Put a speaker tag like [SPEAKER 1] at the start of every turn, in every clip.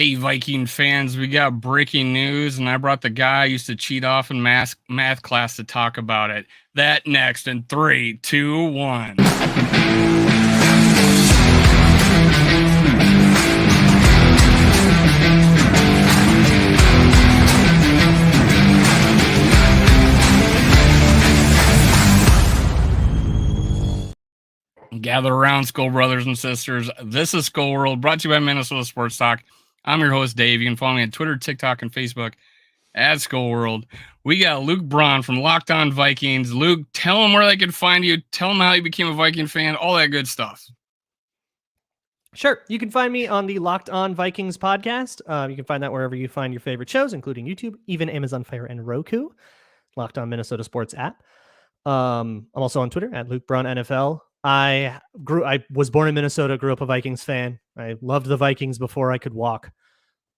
[SPEAKER 1] Hey, Viking fans, we got breaking news, and I brought the guy I used to cheat off in math class to talk about it. That next in 3, 2, 1. Gather around, SKOL brothers and sisters. This is SKOL World, brought to you by Minnesota Sports Talk. I'm your host, Dave. You can follow me on Twitter, TikTok, and Facebook at SKOL World. We got Luke Braun from Locked On Vikings. Luke, tell them where they can find you. Tell them how you became a Viking fan, all that good stuff.
[SPEAKER 2] Sure. You can find me on the Locked On Vikings podcast. You can find that wherever you find your favorite shows, including YouTube, even Amazon Fire and Roku. Locked On Minnesota Sports app. I'm also on Twitter at Luke Braun NFL. I was born in Minnesota, grew up a Vikings fan. I loved the Vikings before I could walk.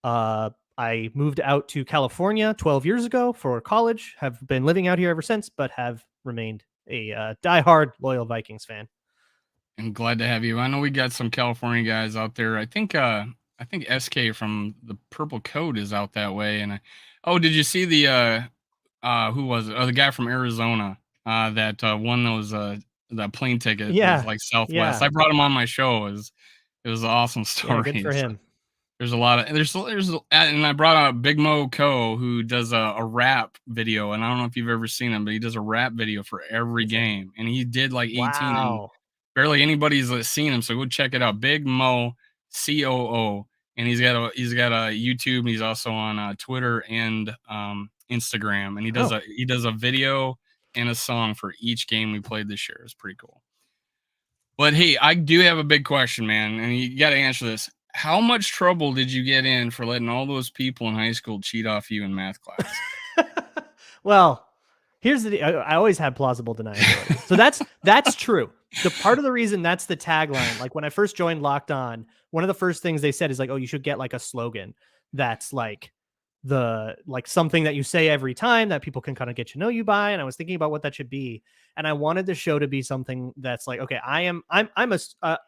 [SPEAKER 2] I moved out to California 12 years ago for college, have been living out here ever since, but have remained a diehard, loyal Vikings fan.
[SPEAKER 1] I'm glad to have you. I know we got some California guys out there. I think SK from the Purple Code is out that way. And did you see the who was it? Oh, the guy from Arizona that won those that plane ticket?
[SPEAKER 2] Yeah,
[SPEAKER 1] like Southwest. Yeah. I brought him on my show. It was an awesome story.
[SPEAKER 2] Yeah, good for him.
[SPEAKER 1] There's a lot of and I brought out Big Mo Co, who does a rap video, and I don't know if you've ever seen him, but he does a rap video for every game, and he did like 18.
[SPEAKER 2] Wow.
[SPEAKER 1] And barely anybody's seen him, so go check it out. Big Mo COO, and he's got a YouTube, and he's also on Twitter and Instagram, and he does a video and a song for each game we played this year. It's pretty cool. But hey, I do have a big question, man, and you got to answer this. How much trouble did you get in for letting all those people in high school cheat off you in math class?
[SPEAKER 2] Well, here's the deal. I always had plausible deniability. So that's true. The part of the reason that's the tagline, like when I first joined Locked On, one of the first things they said is like, oh, you should get like a slogan that's like something that you say every time that people can kind of get to know you by. And I was thinking about what that should be. And I wanted the show to be something that's like, okay, I'm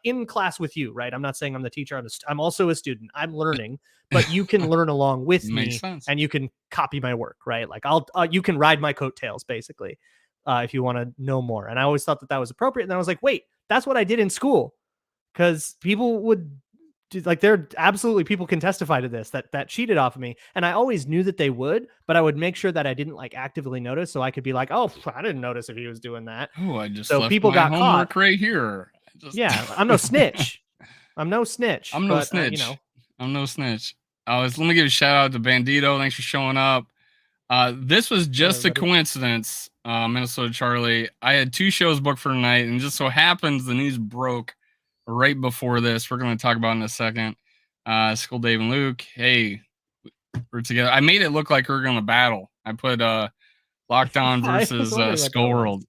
[SPEAKER 2] in class with you, right? I'm not saying I'm the teacher. I'm also a student. I'm learning, but you can learn along with me and you can copy my work, right? Like you can ride my coattails basically, if you want to know more. And I always thought that was appropriate. And then I was like, wait, that's what I did in school. Cause people would, like, there absolutely people can testify to this that cheated off of me, and I always knew that they would, but I would make sure that I didn't like actively notice, so I could be like, oh, I didn't notice if he was doing that.
[SPEAKER 1] Oh, I just
[SPEAKER 2] so
[SPEAKER 1] left
[SPEAKER 2] people
[SPEAKER 1] my
[SPEAKER 2] got
[SPEAKER 1] homework
[SPEAKER 2] caught
[SPEAKER 1] right here.
[SPEAKER 2] Yeah, I'm no snitch. I'm no snitch.
[SPEAKER 1] I'm no snitch. I'm no snitch. Let me give a shout out to Bandito. Thanks for showing up. This was just a coincidence, Minnesota Charlie. I had 2 shows booked for tonight, and just so happens the news broke right before this. We're going to talk about in a second. SKOL Dave and Luke. Hey, we're together. I made it look like we were going to battle. I put Locked On versus SKOL World.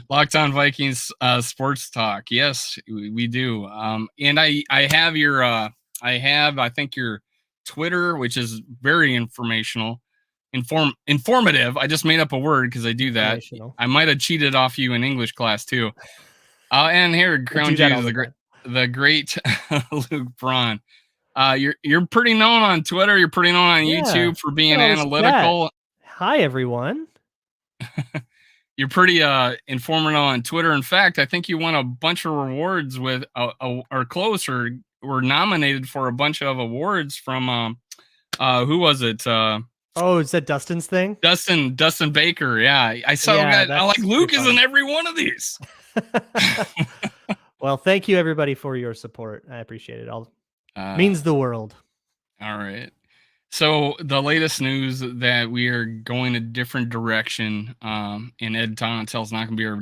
[SPEAKER 1] Locked On Vikings Sports Talk. Yes, we do. And I have your I think your Twitter, which is very informative. I just made up a word because I do that. I might have cheated off you in English class too. And here, crown you the great Luke Braun. You're pretty known on Twitter. You're pretty known on YouTube for being analytical.
[SPEAKER 2] Hi, everyone.
[SPEAKER 1] You're pretty informative on Twitter. In fact, I think you won a bunch of rewards with or close, or were nominated for a bunch of awards from who was it?
[SPEAKER 2] Is that Dustin's thing?
[SPEAKER 1] Dustin Baker. Yeah, I saw that. I like Luke is in every one of these.
[SPEAKER 2] Well, thank you everybody for your support. I appreciate it. Means the world.
[SPEAKER 1] All right. So the latest news that we are going a different direction, and Ed Donatell's not going to be our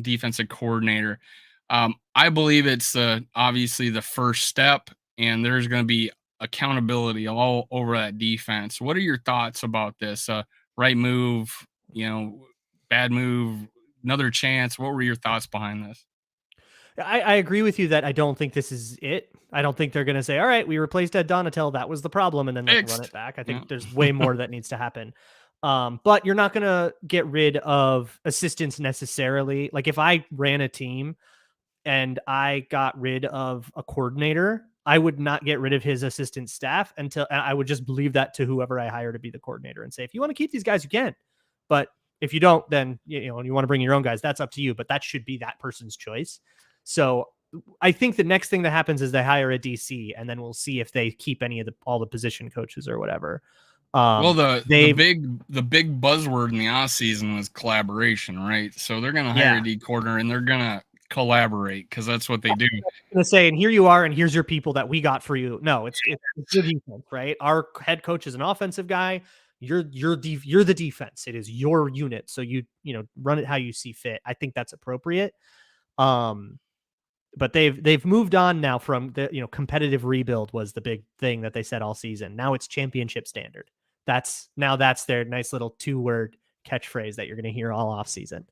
[SPEAKER 1] defensive coordinator. I believe it's obviously the first step, and there's going to be accountability all over that defense. What are your thoughts about this? Right move, bad move, another chance. What were your thoughts behind this?
[SPEAKER 2] I agree with you that I don't think this is it. I don't think they're going to say, all right, we replaced Ed Donatell. That was the problem. And then they run it back. I think there's way more that needs to happen. But you're not going to get rid of assistants necessarily. Like if I ran a team and I got rid of a coordinator, I would not get rid of his assistant staff until I would just leave that to whoever I hire to be the coordinator and say, if you want to keep these guys, you can. But if you don't, then, and you want to bring your own guys, that's up to you. But that should be that person's choice. So I think the next thing that happens is they hire a DC, and then we'll see if they keep any of all the position coaches or whatever.
[SPEAKER 1] Well, the big buzzword in the off season was collaboration, right? So they're going to hire a D coordinator and they're going to collaborate because that's what they do.
[SPEAKER 2] I'm going to say, and here you are, and here's your people that we got for you. No, it's your defense, right? Our head coach is an offensive guy. You're the defense. It is your unit. So you run it how you see fit. I think that's appropriate. But they've moved on now from the competitive rebuild was the big thing that they said all season. Now it's championship standard. That's their nice little 2-word catchphrase that you're going to hear all off season.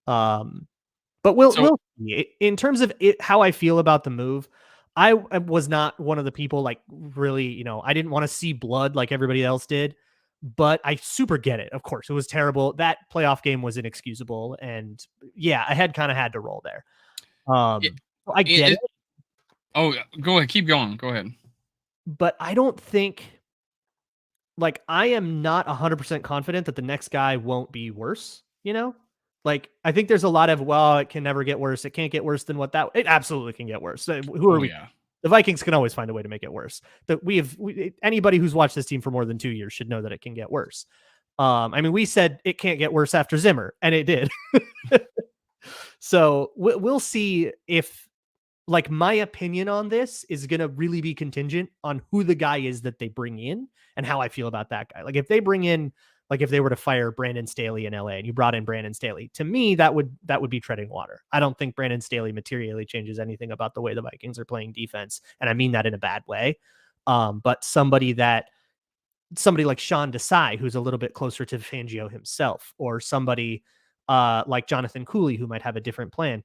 [SPEAKER 2] But we'll see. In terms of how I feel about the move, I was not one of the people like really, I didn't want to see blood like everybody else did, but I super get it. Of course, it was terrible. That playoff game was inexcusable, and yeah, I had to roll there. I get it.
[SPEAKER 1] Oh, go ahead. Keep going. Go ahead.
[SPEAKER 2] But I don't think, like, I am not 100% confident that the next guy won't be worse, Like, I think there's a lot of, well, it can never get worse. It can't get worse than it absolutely can get worse. Who are we? Yeah. The Vikings can always find a way to make it worse. That anybody who's watched this team for more than 2 years should know that it can get worse. I mean, we said it can't get worse after Zimmer, and it did. So we'll see if, like, my opinion on this is going to really be contingent on who the guy is that they bring in and how I feel about that guy. Like, if they bring in, like, if they were to fire Brandon Staley in LA and you brought in Brandon Staley, to me, that would be treading water. I don't think Brandon Staley materially changes anything about the way the Vikings are playing defense. And I mean that in a bad way. But somebody like Sean Desai, who's a little bit closer to Fangio himself, or somebody like Jonathan Cooley, who might have a different plan,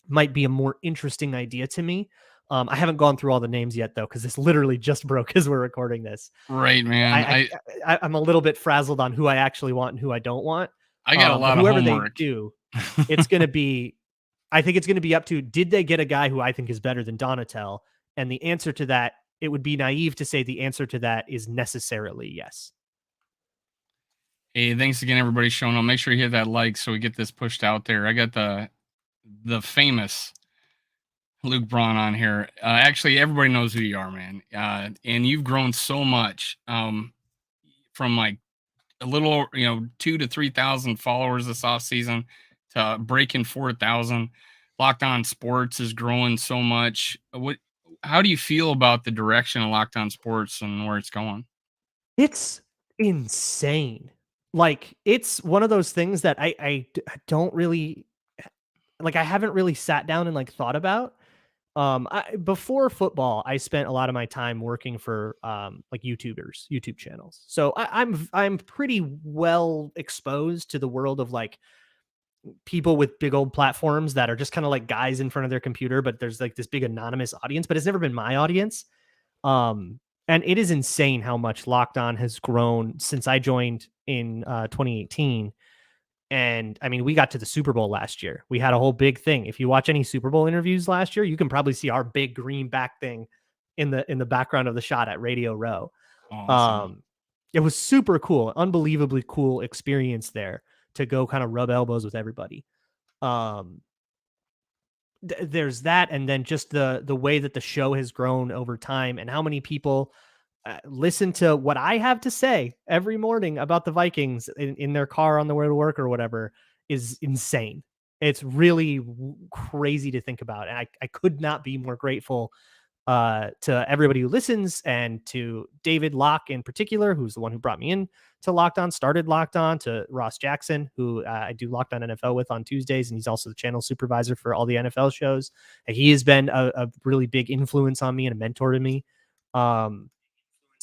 [SPEAKER 2] might be a more interesting idea to me. I haven't gone through all the names yet, though, because this literally just broke as we're recording this.
[SPEAKER 1] Right, man.
[SPEAKER 2] I'm a little bit frazzled on who I actually want and who I don't want.
[SPEAKER 1] I got a lot of homework.
[SPEAKER 2] Whoever they do, it's going to be, I think it's going to be up to, did they get a guy who I think is better than Donatel? And the answer to that, it would be naive to say the answer to that is necessarily yes.
[SPEAKER 1] Hey, thanks again, everybody showing up. Make sure you hit that like so we get this pushed out there. I got the famous Luke Braun on here. Actually, everybody knows who you are, man. And you've grown so much from like a little, 2,000 to 3,000 followers this off season to breaking 4,000. Locked On Sports is growing so much. How do you feel about the direction of Locked On Sports and where it's going?
[SPEAKER 2] It's insane. Like, it's one of those things that I don't really, like, I haven't really sat down and like thought about. Before football, I spent a lot of my time working for like YouTube channels. So I'm pretty well exposed to the world of like people with big old platforms that are just kind of like guys in front of their computer, but there's like this big anonymous audience, but it's never been my audience. And it is insane how much Locked On has grown since I joined in 2018. And I mean, we got to the Super Bowl last year. We had a whole big thing. If you watch any Super Bowl interviews last year, you can probably see our big green back thing in the background of the shot at Radio Row. Awesome. It was super cool, unbelievably cool experience there to go kind of rub elbows with everybody. There's that, and then just the way that the show has grown over time, and how many people listen to what I have to say every morning about the Vikings in their car on the way to work or whatever is insane. It's really crazy to think about. And I could not be more grateful to everybody who listens, and to David Locke in particular, who's the one who brought me in to Locked On, started Locked On, to Ross Jackson, who I do Locked On NFL with on Tuesdays. And he's also the channel supervisor for all the NFL shows. And he has been a really big influence on me and a mentor to me.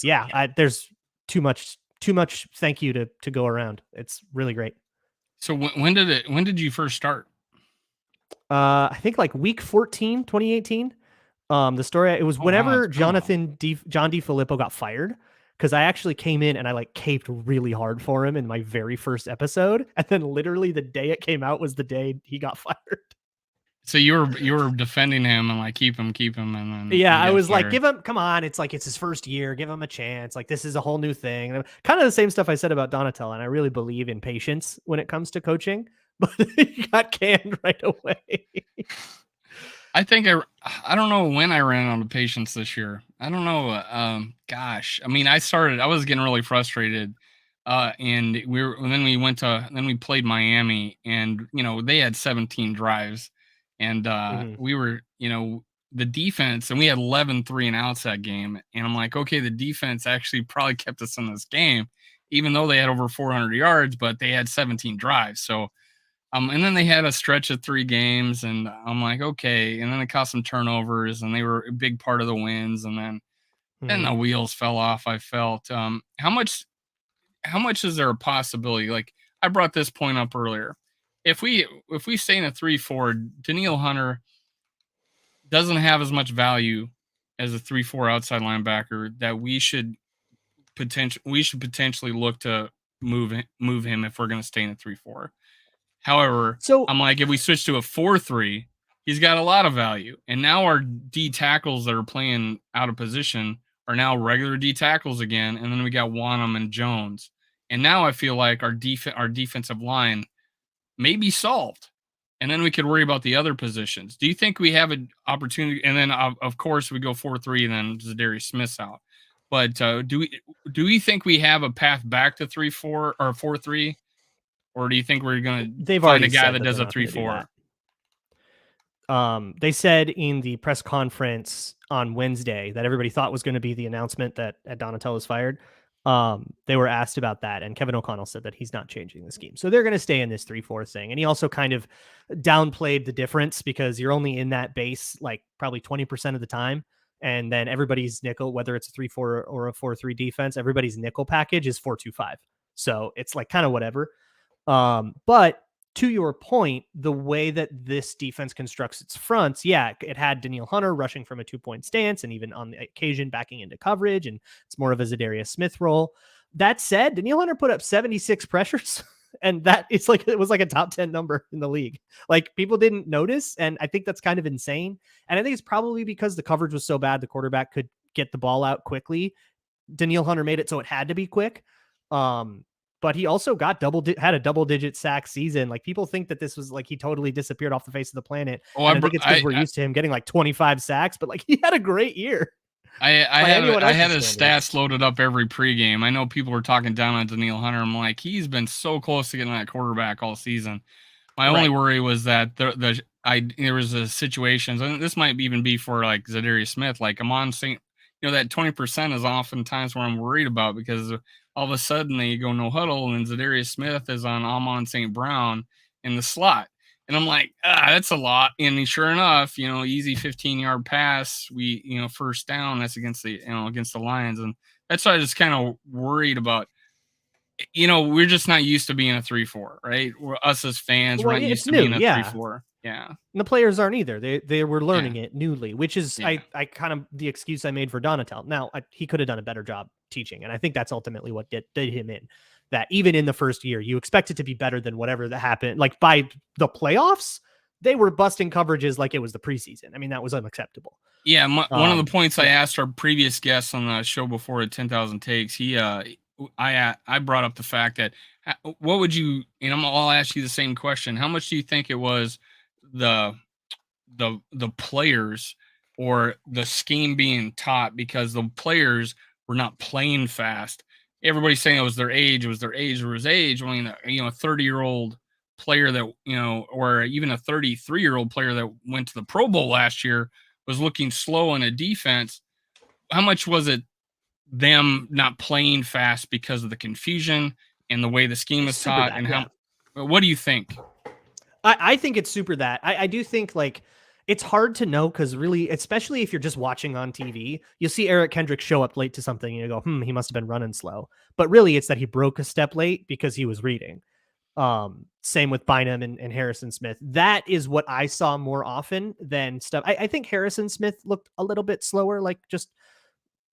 [SPEAKER 2] There's too much thank you to go around. It's really great.
[SPEAKER 1] So when did you first start?
[SPEAKER 2] I think like week 14, 2018. The story, it was whenever John DeFilippo got fired, because I actually came in and I like caped really hard for him in my very first episode. And then literally the day it came out was the day he got fired.
[SPEAKER 1] So you were defending him and like keep him, and then
[SPEAKER 2] Yeah,
[SPEAKER 1] he
[SPEAKER 2] I
[SPEAKER 1] got
[SPEAKER 2] was like,
[SPEAKER 1] fired.
[SPEAKER 2] give him, come on. It's like, it's his first year. Give him a chance. Like, this is a whole new thing. And kind of the same stuff I said about Donatello. And I really believe in patience when it comes to coaching, but he got canned right away.
[SPEAKER 1] I think I don't know when I ran out of patience this year. I don't know. Gosh, I mean, I was getting really frustrated. And then we played Miami, and they had 17 drives, and
[SPEAKER 2] Mhm.
[SPEAKER 1] we were, the defense, and we had 11 3 and outs that game. And I'm like, okay, the defense actually probably kept us in this game, even though they had over 400 yards, but they had 17 drives. So and then they had a stretch of 3 games, and I'm like, okay. And then they caused some turnovers, and they were a big part of the wins. And then
[SPEAKER 2] Mhm.
[SPEAKER 1] the wheels fell off, I felt. How much is there a possibility? Like, I brought this point up earlier. If we stay in a 3-4, Daniil Hunter doesn't have as much value as a 3-4 outside linebacker that we should potentially look to move him if we're going to stay in a 3-4. However,
[SPEAKER 2] So
[SPEAKER 1] I'm like, if we switch to a 4-3, he's got a lot of value. And now our D tackles that are playing out of position are now regular D tackles again. And then we got Wanham and Jones. And now I feel like our defensive line may be solved. And then we could worry about the other positions. Do you think we have an opportunity? And then, of course, we go 4-3, and then Zadarius Smith's out. But do we think we have a path back to 3-4 or 4-3? Or do you think we're going to
[SPEAKER 2] they've
[SPEAKER 1] find a
[SPEAKER 2] already
[SPEAKER 1] guy
[SPEAKER 2] said
[SPEAKER 1] that
[SPEAKER 2] that
[SPEAKER 1] does
[SPEAKER 2] they're
[SPEAKER 1] a
[SPEAKER 2] not going to do
[SPEAKER 1] 3-4?
[SPEAKER 2] that. They said in the press conference on Wednesday that everybody thought was going to be the announcement that Donatello is fired. They were asked about that, and Kevin O'Connell said that he's not changing the scheme. So they're going to stay in this 3-4 thing. And he also kind of downplayed the difference because you're only in that base like probably 20% of the time. And then everybody's nickel, whether it's a 3-4 or a 4-3 defense, everybody's nickel package is 4-2-5. So it's like kind of whatever. But to your point, the way that this defense constructs its fronts, yeah, it had Daniil Hunter rushing from a 2-point stance and even on the occasion backing into coverage, and it's more of a Zadarius Smith role. That said, Daniil Hunter put up 76 pressures, and that it was like a top 10 number in the league. Like, people didn't notice, and I think that's kind of insane. And I think it's probably because the coverage was so bad, the quarterback could get the ball out quickly. Daniil Hunter made it so it had to be quick. But he also got had a double-digit sack season. Like, people think that this was like he totally disappeared off the face of the planet,
[SPEAKER 1] Oh,
[SPEAKER 2] and I think it's because we're used to him getting like 25 sacks. But like, he had a great year
[SPEAKER 1] I
[SPEAKER 2] by
[SPEAKER 1] had
[SPEAKER 2] anyone
[SPEAKER 1] I
[SPEAKER 2] else's
[SPEAKER 1] had his
[SPEAKER 2] standards.
[SPEAKER 1] stats loaded up every pregame. I know people were talking down on Daniil Hunter. I'm like, he's been so close to getting that quarterback all season. My only
[SPEAKER 2] Right.
[SPEAKER 1] worry was that there was a situations, and this might even be for like Zadarius Smith. Like, I'm on St. That 20% is oftentimes where I'm worried about, because all of a sudden they go no huddle, and Zadarius Smith is on Amon St. Brown in the slot. And I'm like, that's a lot. And sure enough, easy 15-yard pass. First down. That's against the Lions. And that's why I just kind of worried about. We're just not used to being a 3-4, right? Us as fans, we're
[SPEAKER 2] Well,
[SPEAKER 1] not used
[SPEAKER 2] it's
[SPEAKER 1] to
[SPEAKER 2] new,
[SPEAKER 1] being a
[SPEAKER 2] yeah.
[SPEAKER 1] 3-4. Yeah.
[SPEAKER 2] And the players aren't either. They were
[SPEAKER 1] Yeah.
[SPEAKER 2] learning it newly, which is
[SPEAKER 1] Yeah.
[SPEAKER 2] I kind of the excuse I made for Donatel. Now he could have done a better job teaching, and I think that's ultimately what did him in. That even in the first year, you expect it to be better than whatever that happened. Like, by the playoffs, they were busting coverages like it was the preseason. I mean, that was unacceptable.
[SPEAKER 1] Yeah. One of the points I
[SPEAKER 2] Yeah.
[SPEAKER 1] asked our previous guests on the show before at 10,000 takes, I brought up the fact that what would you, and I'll ask you the same question. How much do you think it was the players or the scheme being taught, because the players were not playing fast? Everybody's saying it was their age, it was their age, or his age. I mean, a 30-year-old player that, or even a 33-year-old player that went to the Pro Bowl last year was looking slow in a defense. How much was it them not playing fast because of the confusion and the way the scheme
[SPEAKER 2] It's
[SPEAKER 1] is
[SPEAKER 2] super
[SPEAKER 1] taught?
[SPEAKER 2] that,
[SPEAKER 1] And
[SPEAKER 2] yeah.
[SPEAKER 1] what do you think?
[SPEAKER 2] I think it's super that. I do think like it's hard to know because really, especially if you're just watching on TV, you'll see Eric Kendrick show up late to something and you go, he must have been running slow. But really, it's that he broke a step late because he was reading. Same with Bynum and Harrison Smith. That is what I saw more often than stuff. I think Harrison Smith looked a little bit slower, like just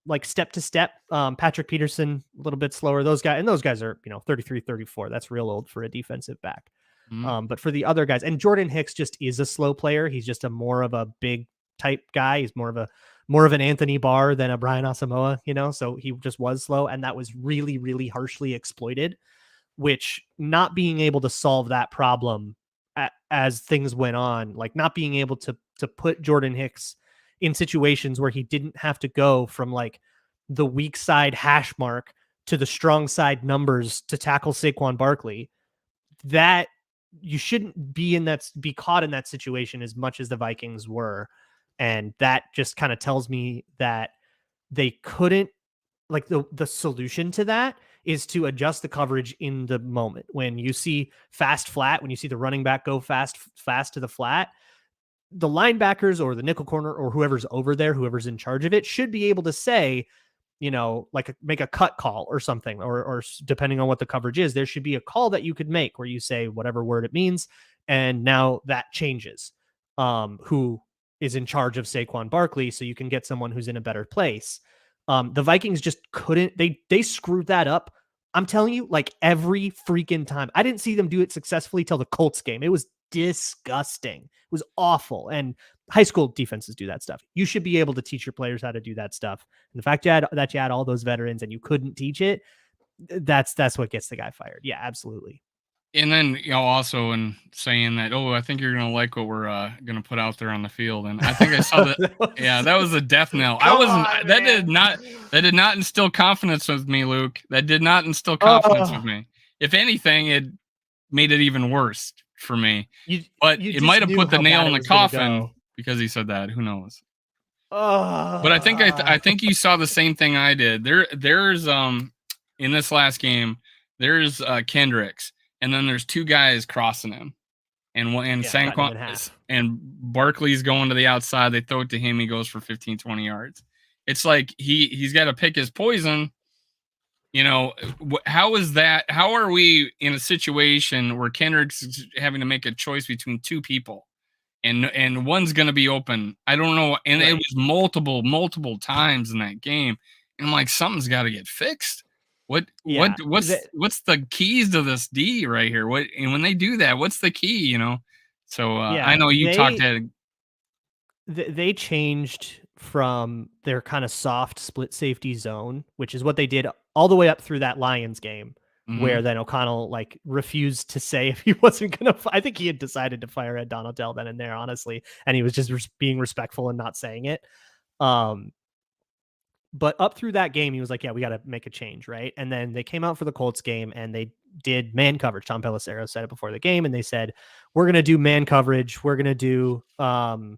[SPEAKER 2] like step to step. Patrick Peterson, a little bit slower. Those guys are, 33, 34. That's real old for a defensive back. But for the other guys, and Jordan Hicks just is a slow player. He's just more of a big type guy. He's more of an Anthony Barr than a Brian Asamoah, so he just was slow. And that was really, really harshly exploited, which not being able to solve that problem as things went on, like not being able to put Jordan Hicks in situations where he didn't have to go from like the weak side hash mark to the strong side numbers to tackle Saquon Barkley, that you shouldn't be caught in that situation as much as the Vikings were. And that just kind of tells me that they couldn't, like, the solution to that is to adjust the coverage in the moment. When you see fast flat, when you see the running back go fast to the flat, the linebackers or the nickel corner or whoever's over there, whoever's in charge of it, should be able to say, like make a cut call or something, or depending on what the coverage is, there should be a call that you could make where you say whatever word it means. And now that changes who is in charge of Saquon Barkley, so you can get someone who's in a better place. The Vikings just couldn't, they screwed that up. I'm telling you, like every freaking time. I didn't see them do it successfully till the Colts game. It was disgusting. It was awful. And high school defenses do that stuff. You should be able to teach your players how to do that stuff. And the fact that you had all those veterans and you couldn't teach it, that's what gets the guy fired. Yeah, absolutely.
[SPEAKER 1] And then, also in saying that, I think you're going to like what we're going to put out there on the field. And I think I saw that. That was a death knell. That did not instill confidence with me, Luke. That did not instill confidence with me. If anything, it made it even worse for me. But it might have put the nail in the coffin because he said that. Who knows? But I think you saw the same thing I did. There's in this last game, there's Kendricks. And then there's two guys crossing him, and Saquon and Barkley's going to the outside. They throw it to him. He goes for 15, 20 yards. It's like he's got to pick his poison. How is that? How are we in a situation where Kendrick's having to make a choice between two people, and one's going to be open? I don't know. And It was multiple times in that game. And I'm like, something's got to get fixed. What's the keys to this D right here? And when they do that, what's the key? So I know you talked to.
[SPEAKER 2] They changed from their kind of soft split safety zone, which is what they did all the way up through that Lions game, where then O'Connell like refused to say if he wasn't gonna. I think he had decided to fire Ed Donatell then and there, honestly, and he was just being respectful and not saying it. But up through that game, he was like, yeah, we got to make a change, right? And then they came out for the Colts game and they did man coverage. Tom Pelissero said it before the game, and they said, we're going to do man coverage. We're going to do, we're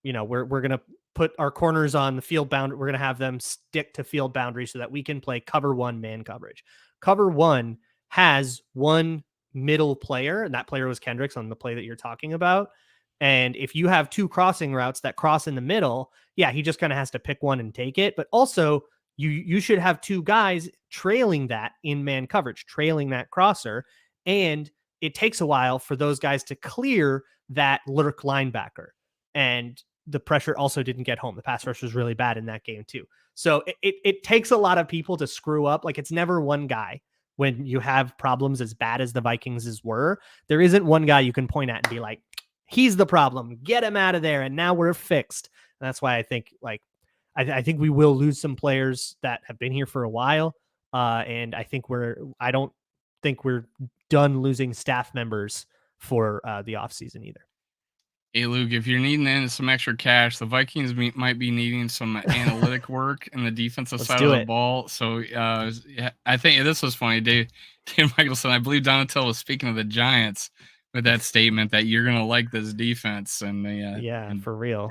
[SPEAKER 2] going to put our corners on the field boundary. We're going to have them stick to field boundaries so that we can play cover one man coverage. Cover one has one middle player, and that player was Kendricks on the play that you're talking about. And if you have two crossing routes that cross in the middle, yeah, he just kind of has to pick one and take it. But also, you should have two guys trailing that in man coverage, trailing that crosser. And it takes a while for those guys to clear that lurk linebacker. And the pressure also didn't get home. The pass rush was really bad in that game too. So it takes a lot of people to screw up. Like, it's never one guy. When you have problems as bad as the Vikings were, there isn't one guy you can point at and be like, he's the problem. Get him out of there. And now we're fixed. And that's why I think I think we will lose some players that have been here for a while. And I don't think we're done losing staff members for the offseason either.
[SPEAKER 1] Hey, Luke, if you're needing some extra cash, the Vikings might be needing some analytic work in the defensive side of the ball. So I think this was funny. Dave Michelson, I believe Donatell was speaking of the Giants with that statement that you're going to like this defense. And
[SPEAKER 2] for real.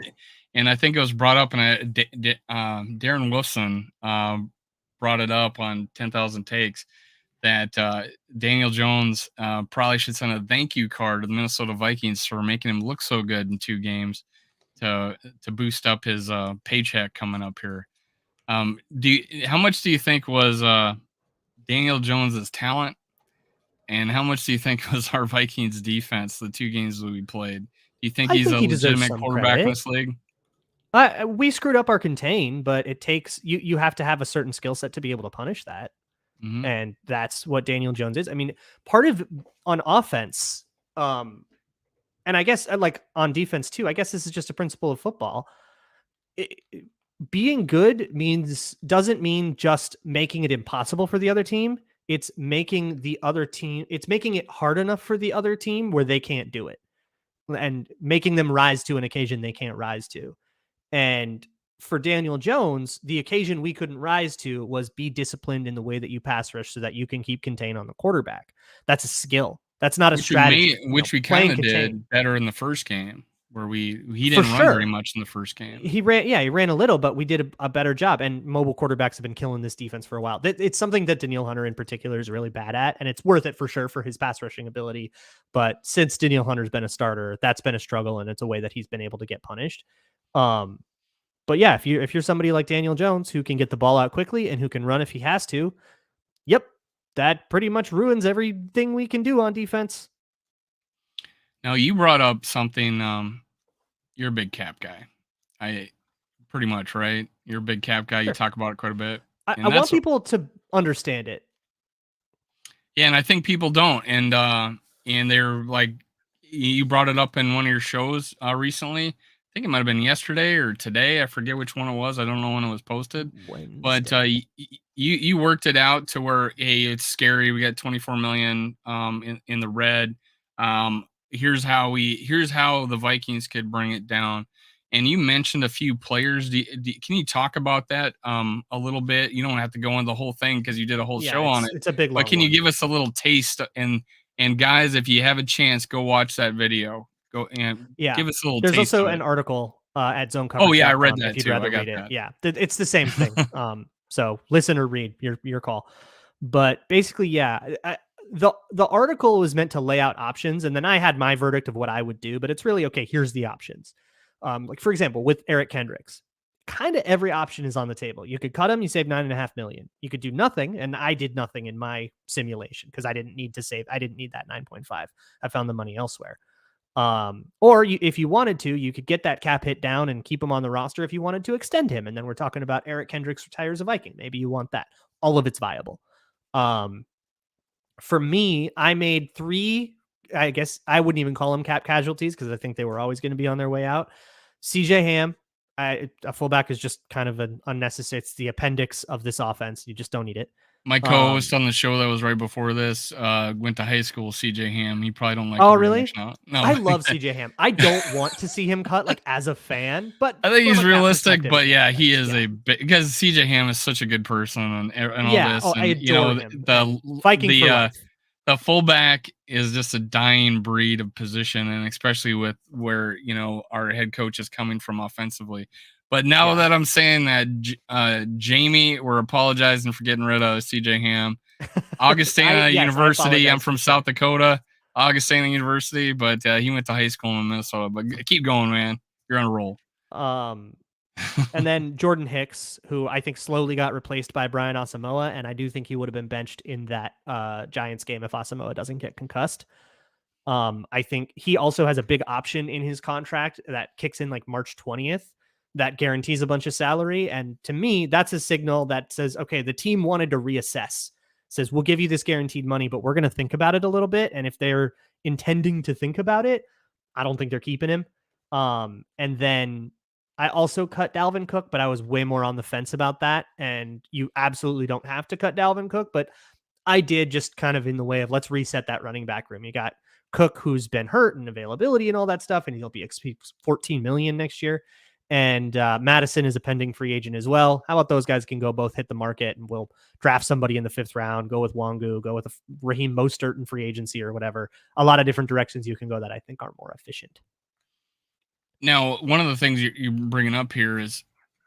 [SPEAKER 1] And I think it was brought up, and Darren Wolfson brought it up on 10,000 Takes that Daniel Jones probably should send a thank you card to the Minnesota Vikings for making him look so good in 2 games to boost up his paycheck coming up here. How much do you think was Daniel Jones's talent, and how much do you think was our Vikings defense the 2 games that we played? Do you think he's a legitimate quarterback in this league?
[SPEAKER 2] We screwed up our contain, but it takes you have to have a certain skill set to be able to punish that. And that's what Daniel Jones is. I mean, part of on offense, And I guess like on defense too, I guess this is just a principle of football. Being good doesn't mean just making it impossible for the other team. It's making it hard enough for the other team where they can't do it, and making them rise to an occasion they can't rise to. And for Daniel Jones, the occasion we couldn't rise to was be disciplined in the way that you pass rush so that you can keep contain on the quarterback. That's a skill. That's not a strategy.
[SPEAKER 1] Which we kind of did better in the first game, where he didn't run very much in the first game.
[SPEAKER 2] He ran a little, but we did a better job. And mobile quarterbacks have been killing this defense for a while. It's something that Danielle Hunter in particular is really bad at, and it's worth it for sure for his pass rushing ability. But since Danielle Hunter's been a starter, that's been a struggle, and it's a way that he's been able to get punished. But yeah, if you're somebody like Daniel Jones who can get the ball out quickly and who can run if he has to, yep, that pretty much ruins everything we can do on defense.
[SPEAKER 1] Now, you brought up something. You're a big cap guy. Pretty much, right? You're a big cap guy. Sure. You talk about it quite a bit.
[SPEAKER 2] I want people to understand it.
[SPEAKER 1] Yeah, and I think people don't. And they're like, you brought it up in one of your shows recently. I think it might have been yesterday or today. I forget which one it was. I don't know when it was posted. Wednesday. But you worked it out to where, hey, it's scary. We got 24 million in the red. Here's how the Vikings could bring it down. And you mentioned a few players. Can you talk about that a little bit? You don't have to go into the whole thing because you did a whole show on it.
[SPEAKER 2] It's a big long
[SPEAKER 1] But can you give us a little taste? And guys, if you have a chance, go watch that video. Go and give us a little taste.
[SPEAKER 2] There's also an article at Zone Coverage.
[SPEAKER 1] Oh, yeah, I read that
[SPEAKER 2] if you'd
[SPEAKER 1] too.
[SPEAKER 2] rather read it. Yeah, it's the same thing. So listen or read, your call. But basically, the article was meant to lay out options, and then I had my verdict of what I would do, but it's really, okay, here's the options. Like, for example, with Eric Kendricks, kind of every option is on the table. You could cut him, you save $9.5 million. You could do nothing, and I did nothing in my simulation because I didn't need that 9.5. I found the money elsewhere. Or if you wanted to, you could get that cap hit down and keep him on the roster if you wanted to extend him. And then we're talking about Eric Kendricks retires a Viking. Maybe you want that. All of it's viable. For me, I made 3, I guess I wouldn't even call them cap casualties because I think they were always going to be on their way out. CJ Ham, a fullback is just kind of an unnecessary. It's the appendix of this offense. You just don't need it.
[SPEAKER 1] My co-host on the show that was right before this went to high school, CJ Ham. He probably don't like.
[SPEAKER 2] Oh, really?
[SPEAKER 1] No,
[SPEAKER 2] I love CJ Ham. I don't want to see him cut like as a fan, but
[SPEAKER 1] I think he's realistic. But yeah, he is because CJ Ham is such a good person and all this.
[SPEAKER 2] I adore him.
[SPEAKER 1] The
[SPEAKER 2] Viking for life.
[SPEAKER 1] The fullback is just a dying breed of position, and especially with where our head coach is coming from offensively. But now that I'm saying that, Jamie, we're apologizing for getting rid of CJ Ham. Augustana University. I'm from South Dakota. Augustana University, but he went to high school in Minnesota. But keep going, man. You're on a roll.
[SPEAKER 2] And then Jordan Hicks, who I think slowly got replaced by Brian Asamoah, and I do think he would have been benched in that Giants game if Asamoah doesn't get concussed. I think he also has a big option in his contract that kicks in like March 20th. That guarantees a bunch of salary. And to me, that's a signal that says, okay, the team wanted to reassess. Says, we'll give you this guaranteed money, but we're going to think about it a little bit. And if they're intending to think about it, I don't think they're keeping him. And then I also cut Dalvin Cook, but I was way more on the fence about that. And you absolutely don't have to cut Dalvin Cook, but I did just kind of in the way of let's reset that running back room. You got Cook, who's been hurt and availability and all that stuff, and he'll be $14 million next year. And Madison is a pending free agent as well. How about those guys can go both hit the market, and we'll draft somebody in the 5th round, go with Wangu, go with Raheem Mostert in free agency or whatever. A lot of different directions you can go that I think are more efficient.
[SPEAKER 1] Now, one of the things you're bringing up here is,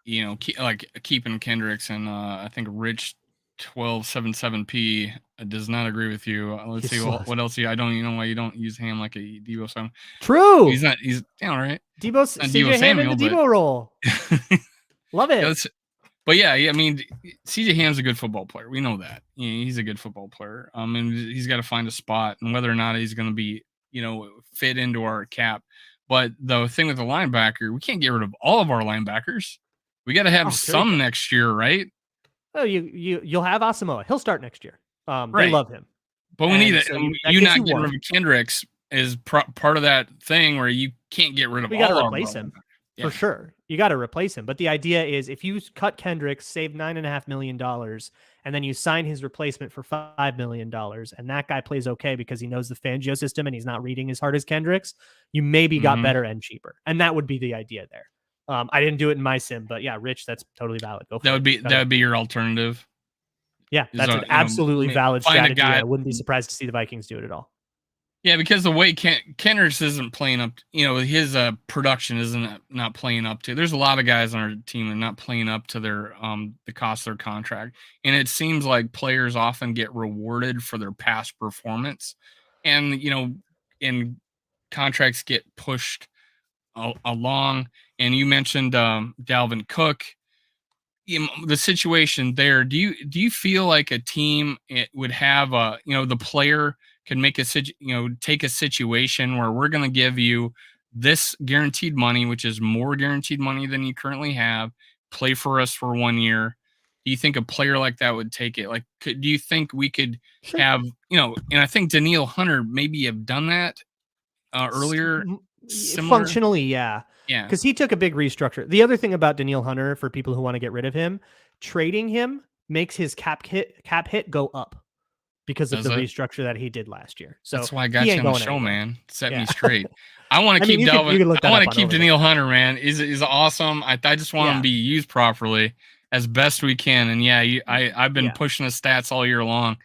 [SPEAKER 1] keeping Kendricks, and I think Rich 1277P does not agree with you. Let's see what else. I don't know why you don't use Ham like a Debo Samuel.
[SPEAKER 2] True.
[SPEAKER 1] He's down right.
[SPEAKER 2] CJ Ham in the Debo role. Love it.
[SPEAKER 1] But yeah, I mean, CJ Ham's a good football player. We know that. He's a good football player. And he's got to find a spot, and whether or not he's going to be, fit into our cap. But the thing with the linebacker, we can't get rid of all of our linebackers. We got to have some next year, right?
[SPEAKER 2] Oh, you'll have Asamoah. He'll start next year.
[SPEAKER 1] Right.
[SPEAKER 2] They love him.
[SPEAKER 1] But we need it. So not getting rid of Kendricks is part of that thing where you can't get rid of
[SPEAKER 2] We got to
[SPEAKER 1] all our
[SPEAKER 2] replace
[SPEAKER 1] brothers.
[SPEAKER 2] him for sure. You got to replace him. But the idea is if you cut Kendricks, save $9.5 million, and then you sign his replacement for $5 million, and that guy plays okay because he knows the Fangio system and he's not reading as hard as Kendricks, you maybe got better and cheaper. And that would be the idea there. I didn't do it in my sim, but yeah, Rich, that's totally valid. Go for it.
[SPEAKER 1] That would be your alternative.
[SPEAKER 2] Yeah, that's an absolutely valid strategy. I wouldn't be surprised to see the Vikings do it at all.
[SPEAKER 1] Yeah, because the way Kendricks isn't playing up, his production isn't not playing up to. There's a lot of guys on our team that are not playing up to their the cost of their contract, and it seems like players often get rewarded for their past performance, and and contracts get pushed along. And you mentioned Dalvin Cook. The situation there. Do you feel like a team would have the player can make take a situation where we're going to give you this guaranteed money, which is more guaranteed money than you currently have, play for us for 1 year? Do you think a player like that would take it? Like, do you think we could have, and I think Danielle Hunter maybe have done that earlier. Similar?
[SPEAKER 2] Functionally, yeah.
[SPEAKER 1] Yeah.
[SPEAKER 2] Because he took a big restructure. The other thing about Danielle Hunter, for people who want to get rid of him, trading him makes his cap hit go up because of the restructure that he did last year. So
[SPEAKER 1] that's why I got you on the show, man. Set me straight. I want to keep
[SPEAKER 2] Delvin.
[SPEAKER 1] I want to keep Danielle Hunter, man. He's awesome. I just want him to be used properly as best we can. And yeah, I've been pushing the stats all year long.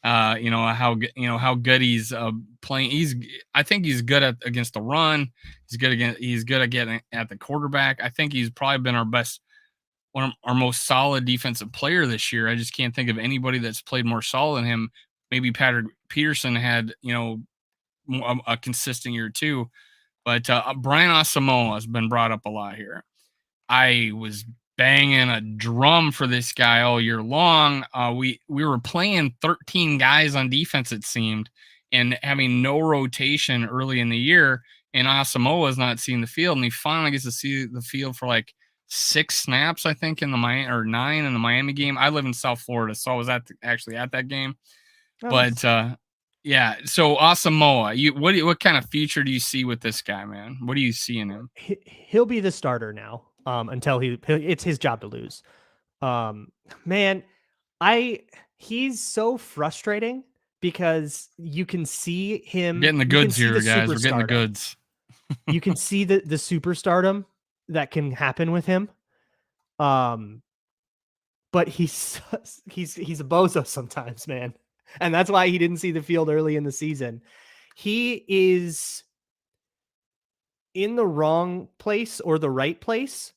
[SPEAKER 1] How good he's playing. I think he's good against the run. He's good at getting at the quarterback. I think he's probably been one of our most solid defensive player this year. I just can't think of anybody that's played more solid than him. Maybe Patrick Peterson had, a consistent year too, but Brian Asamoah has been brought up a lot here. I was banging a drum for this guy all year long. We were playing 13 guys on defense, it seemed, and having no rotation early in the year. And Asamoah is not seeing the field, and he finally gets to see the field for like 6 snaps, I think, in the 9 in the Miami game. I live in South Florida, so I was actually at that game. But yeah, so Asamoah, what kind of future do you see with this guy, man? What do you see in him?
[SPEAKER 2] He'll be the starter now. Until it's his job to lose. Man, he's so frustrating because you can see him
[SPEAKER 1] getting the goods here, guys. We're getting the goods.
[SPEAKER 2] You can see the superstardom that can happen with him. But he's a bozo sometimes, man. And that's why he didn't see the field early in the season. He is in the wrong place or the right place,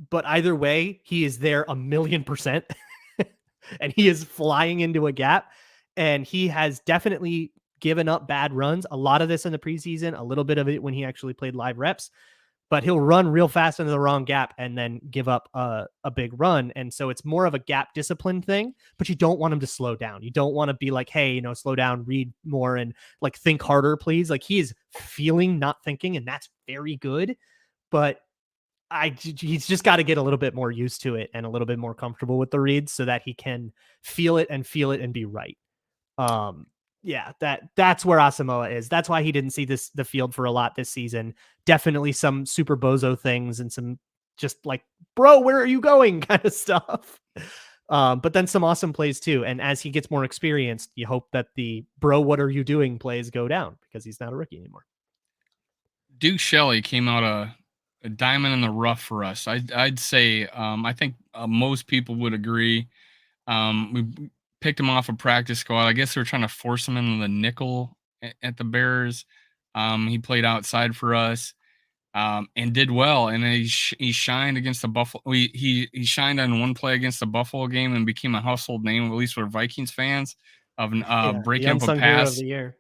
[SPEAKER 2] but either way, he is there 1,000,000%. And he is flying into a gap, and he has definitely given up bad runs. A lot of this in the preseason, a little bit of it when he actually played live reps, but he'll run real fast into the wrong gap and then give up a big run. And so it's more of a gap discipline thing, but you don't want him to slow down. You don't want to be like, hey, slow down, read more, and like think harder, please. Like, he is feeling, not thinking, and that's very good. But he's just got to get a little bit more used to it and a little bit more comfortable with the reads so that he can feel it and be right. Yeah, that's where Asamoah is. That's why he didn't see the field for a lot this season. Definitely some super bozo things and some just like, bro, where are you going kind of stuff. But then some awesome plays too. And as he gets more experienced, you hope that the bro, what are you doing plays go down because he's not a rookie anymore.
[SPEAKER 1] Duke Shelley came out a diamond in the rough for us. I'd say I think most people would agree. We picked him off a practice squad. I guess they were trying to force him into the nickel at the Bears. He played outside for us and did well. And he shined against the Buffalo. He shined on one play against the Buffalo game and became a household name, at least for Vikings fans, of breaking up a pass.
[SPEAKER 2] Of the year.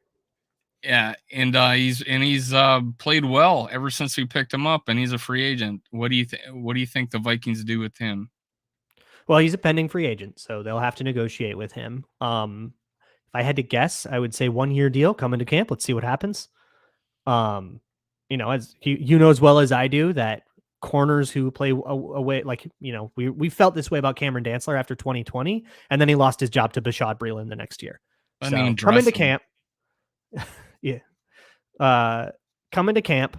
[SPEAKER 1] Yeah, and he's played well ever since we picked him up, and he's a free agent. What do you think the Vikings do with him?
[SPEAKER 2] Well, he's a pending free agent, so they'll have to negotiate with him. If I had to guess, I would say 1-year deal, come into camp. Let's see what happens. As you know as well as I do that corners who play away, like, we felt this way about Cameron Dantzler after 2020, and then he lost his job to Bashad Breeland the next year. Come into camp. Yeah. Come into camp.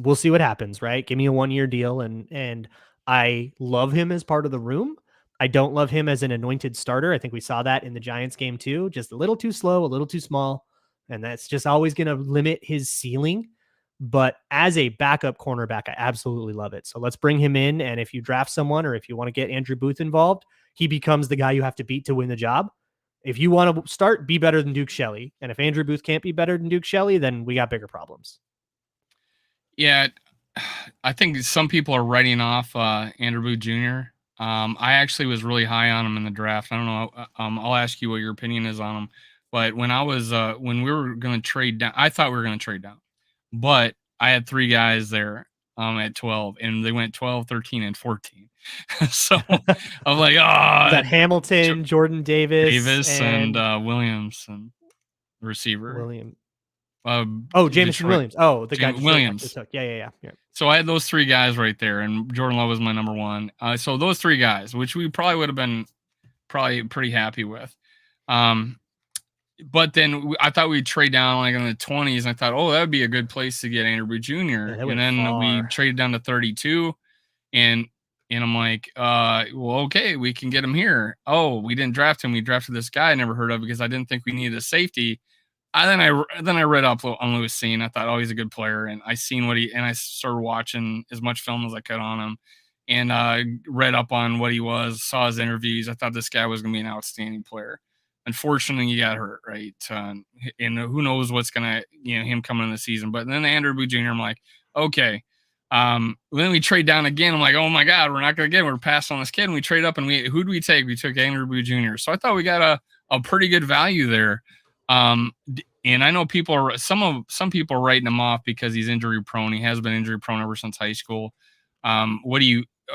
[SPEAKER 2] We'll see what happens, right? Give me a 1-year deal. And I love him as part of the room. I don't love him as an anointed starter. I think we saw that in the Giants game too. Just a little too slow, a little too small. And that's just always going to limit his ceiling. But as a backup cornerback, I absolutely love it. So let's bring him in. And if you draft someone or if you want to get Andrew Booth involved, he becomes the guy you have to beat to win the job. If you want to start, be better than Duke Shelley. And if Andrew Booth can't be better than Duke Shelley, then we got bigger problems.
[SPEAKER 1] Yeah, I think some people are writing off Andrew Booth Jr. I actually was really high on him in the draft. I don't know. I'll ask you what your opinion is on him. But when we were going to trade down, I thought we were going to trade down. But I had 3 guys there at 12, and they went 12, 13, and 14. So I'm like,
[SPEAKER 2] that Hamilton, Jordan Davis
[SPEAKER 1] and Williams, and receiver.
[SPEAKER 2] Jameson Williams. Oh, the guy
[SPEAKER 1] Williams.
[SPEAKER 2] Yeah.
[SPEAKER 1] So I had those 3 guys right there, and Jordan Love was my number 1. So those 3 guys, which we probably would have been pretty happy with. But then I thought we'd trade down like in the 20s. And I thought, that would be a good place to get Andrew Booth Jr. And then we traded down to 32, and I'm like, well, okay, we can get him here. Oh, we didn't draft him. We drafted this guy I never heard of because I didn't think we needed a safety. Then I read up on Lewis Cine. I thought, he's a good player, and I started watching as much film as I could on him, and read up on what he was, saw his interviews. I thought this guy was going to be an outstanding player. Unfortunately, he got hurt, right? And who knows what's going to, him coming in the season. But then Andrew Booth Jr., I'm like, okay. Then we trade down again. I'm like, oh my God, we're not going to get him. We're passing on this kid. And we trade up, and who do we take? We took Andrew Booth Jr. So I thought we got a pretty good value there. And I know some people are writing him off because he's injury prone. He has been injury prone ever since high school. How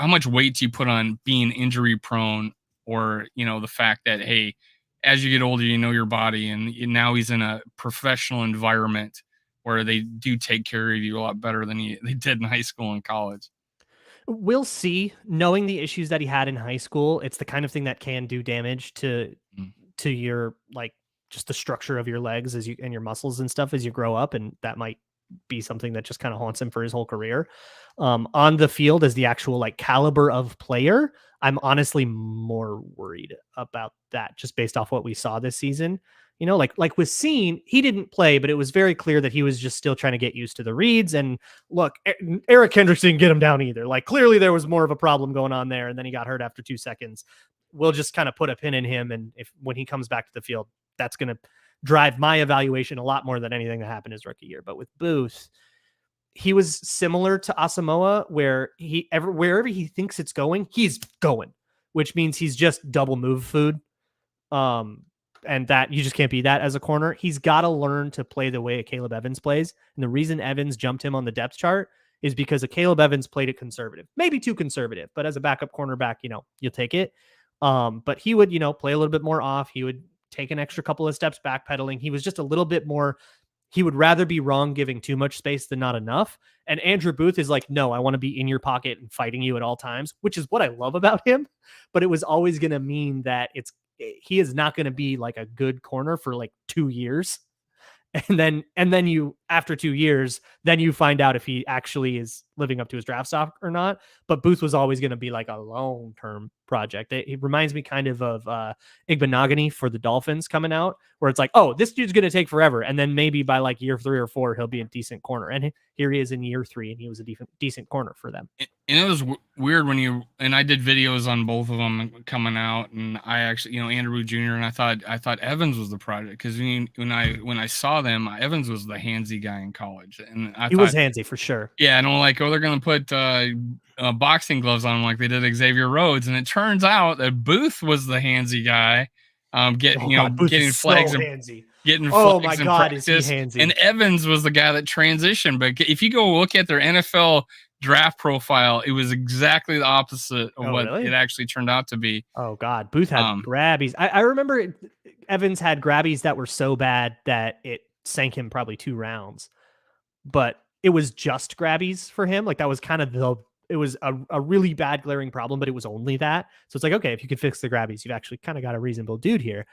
[SPEAKER 1] much weight do you put on being injury prone, or, the fact that, hey, as you get older, you know your body, and now he's in a professional environment where they do take care of you a lot better than they did in high school and college.
[SPEAKER 2] We'll see. Knowing the issues that he had in high school, it's the kind of thing that can do damage to your, like, just the structure of your legs and your muscles and stuff as you grow up. And that might be something that just kind of haunts him for his whole career. On the field, as the actual, like, caliber of player, I'm honestly more worried about that just based off what we saw this season. Like with Cine, he didn't play, but it was very clear that he was just still trying to get used to the reads. And look, Eric Kendricks didn't get him down either. Like, clearly there was more of a problem going on there, and then he got hurt after 2 seconds. We'll just kind of put a pin in him, and when he comes back to the field, that's going to drive my evaluation a lot more than anything that happened his rookie year. But with Booth, he was similar to Asamoah, where wherever he thinks it's going, he's going, which means he's just double move food. And that you just can't be that as a corner. He's got to learn to play the way Caleb Evans plays. And the reason Evans jumped him on the depth chart is because Caleb Evans played it conservative, maybe too conservative, but as a backup cornerback, you'll take it. But he would, play a little bit more off. He would take an extra couple of steps backpedaling. He was just a little bit more, he would rather be wrong giving too much space than not enough. And Andrew Booth is like, no, I want to be in your pocket and fighting you at all times, which is what I love about him. But it was always going to mean that he is not going to be like a good corner for like 2 years. And then you, after 2 years, then you find out if he actually is living up to his draft stock or not. But Booth was always going to be like a long-term project. It reminds me kind of Igbenogany for the Dolphins coming out, where it's like, oh, this dude's going to take forever. And then maybe by like year 3 or 4, he'll be a decent corner. And here he is in year 3, and he was a decent corner for them.
[SPEAKER 1] And it was weird and I did videos on both of them coming out, and I actually, Andrew Jr., and I thought Evans was the project, because when I saw them, Evans was the handsy guy in college, and
[SPEAKER 2] he was handsy for sure.
[SPEAKER 1] Yeah, and I'm like, they're gonna put boxing gloves on him like they did Xavier Rhodes, and it turns out that Booth was the handsy guy, getting flags
[SPEAKER 2] so
[SPEAKER 1] and
[SPEAKER 2] handsy.
[SPEAKER 1] Getting
[SPEAKER 2] oh
[SPEAKER 1] flags
[SPEAKER 2] my God,
[SPEAKER 1] practice,
[SPEAKER 2] is he handsy?
[SPEAKER 1] And Evans was the guy that transitioned. But if you go look at their NFL draft profile, it was exactly the opposite of what it actually turned out to be.
[SPEAKER 2] Oh God, Booth had grabbies. I remember Evans had grabbies that were so bad that it sank him probably 2 rounds, but it was just grabbies for him. Like, that was kind of it was a really bad glaring problem, but it was only that. So it's like, okay, if you could fix the grabbies, you've actually kind of got a reasonable dude here.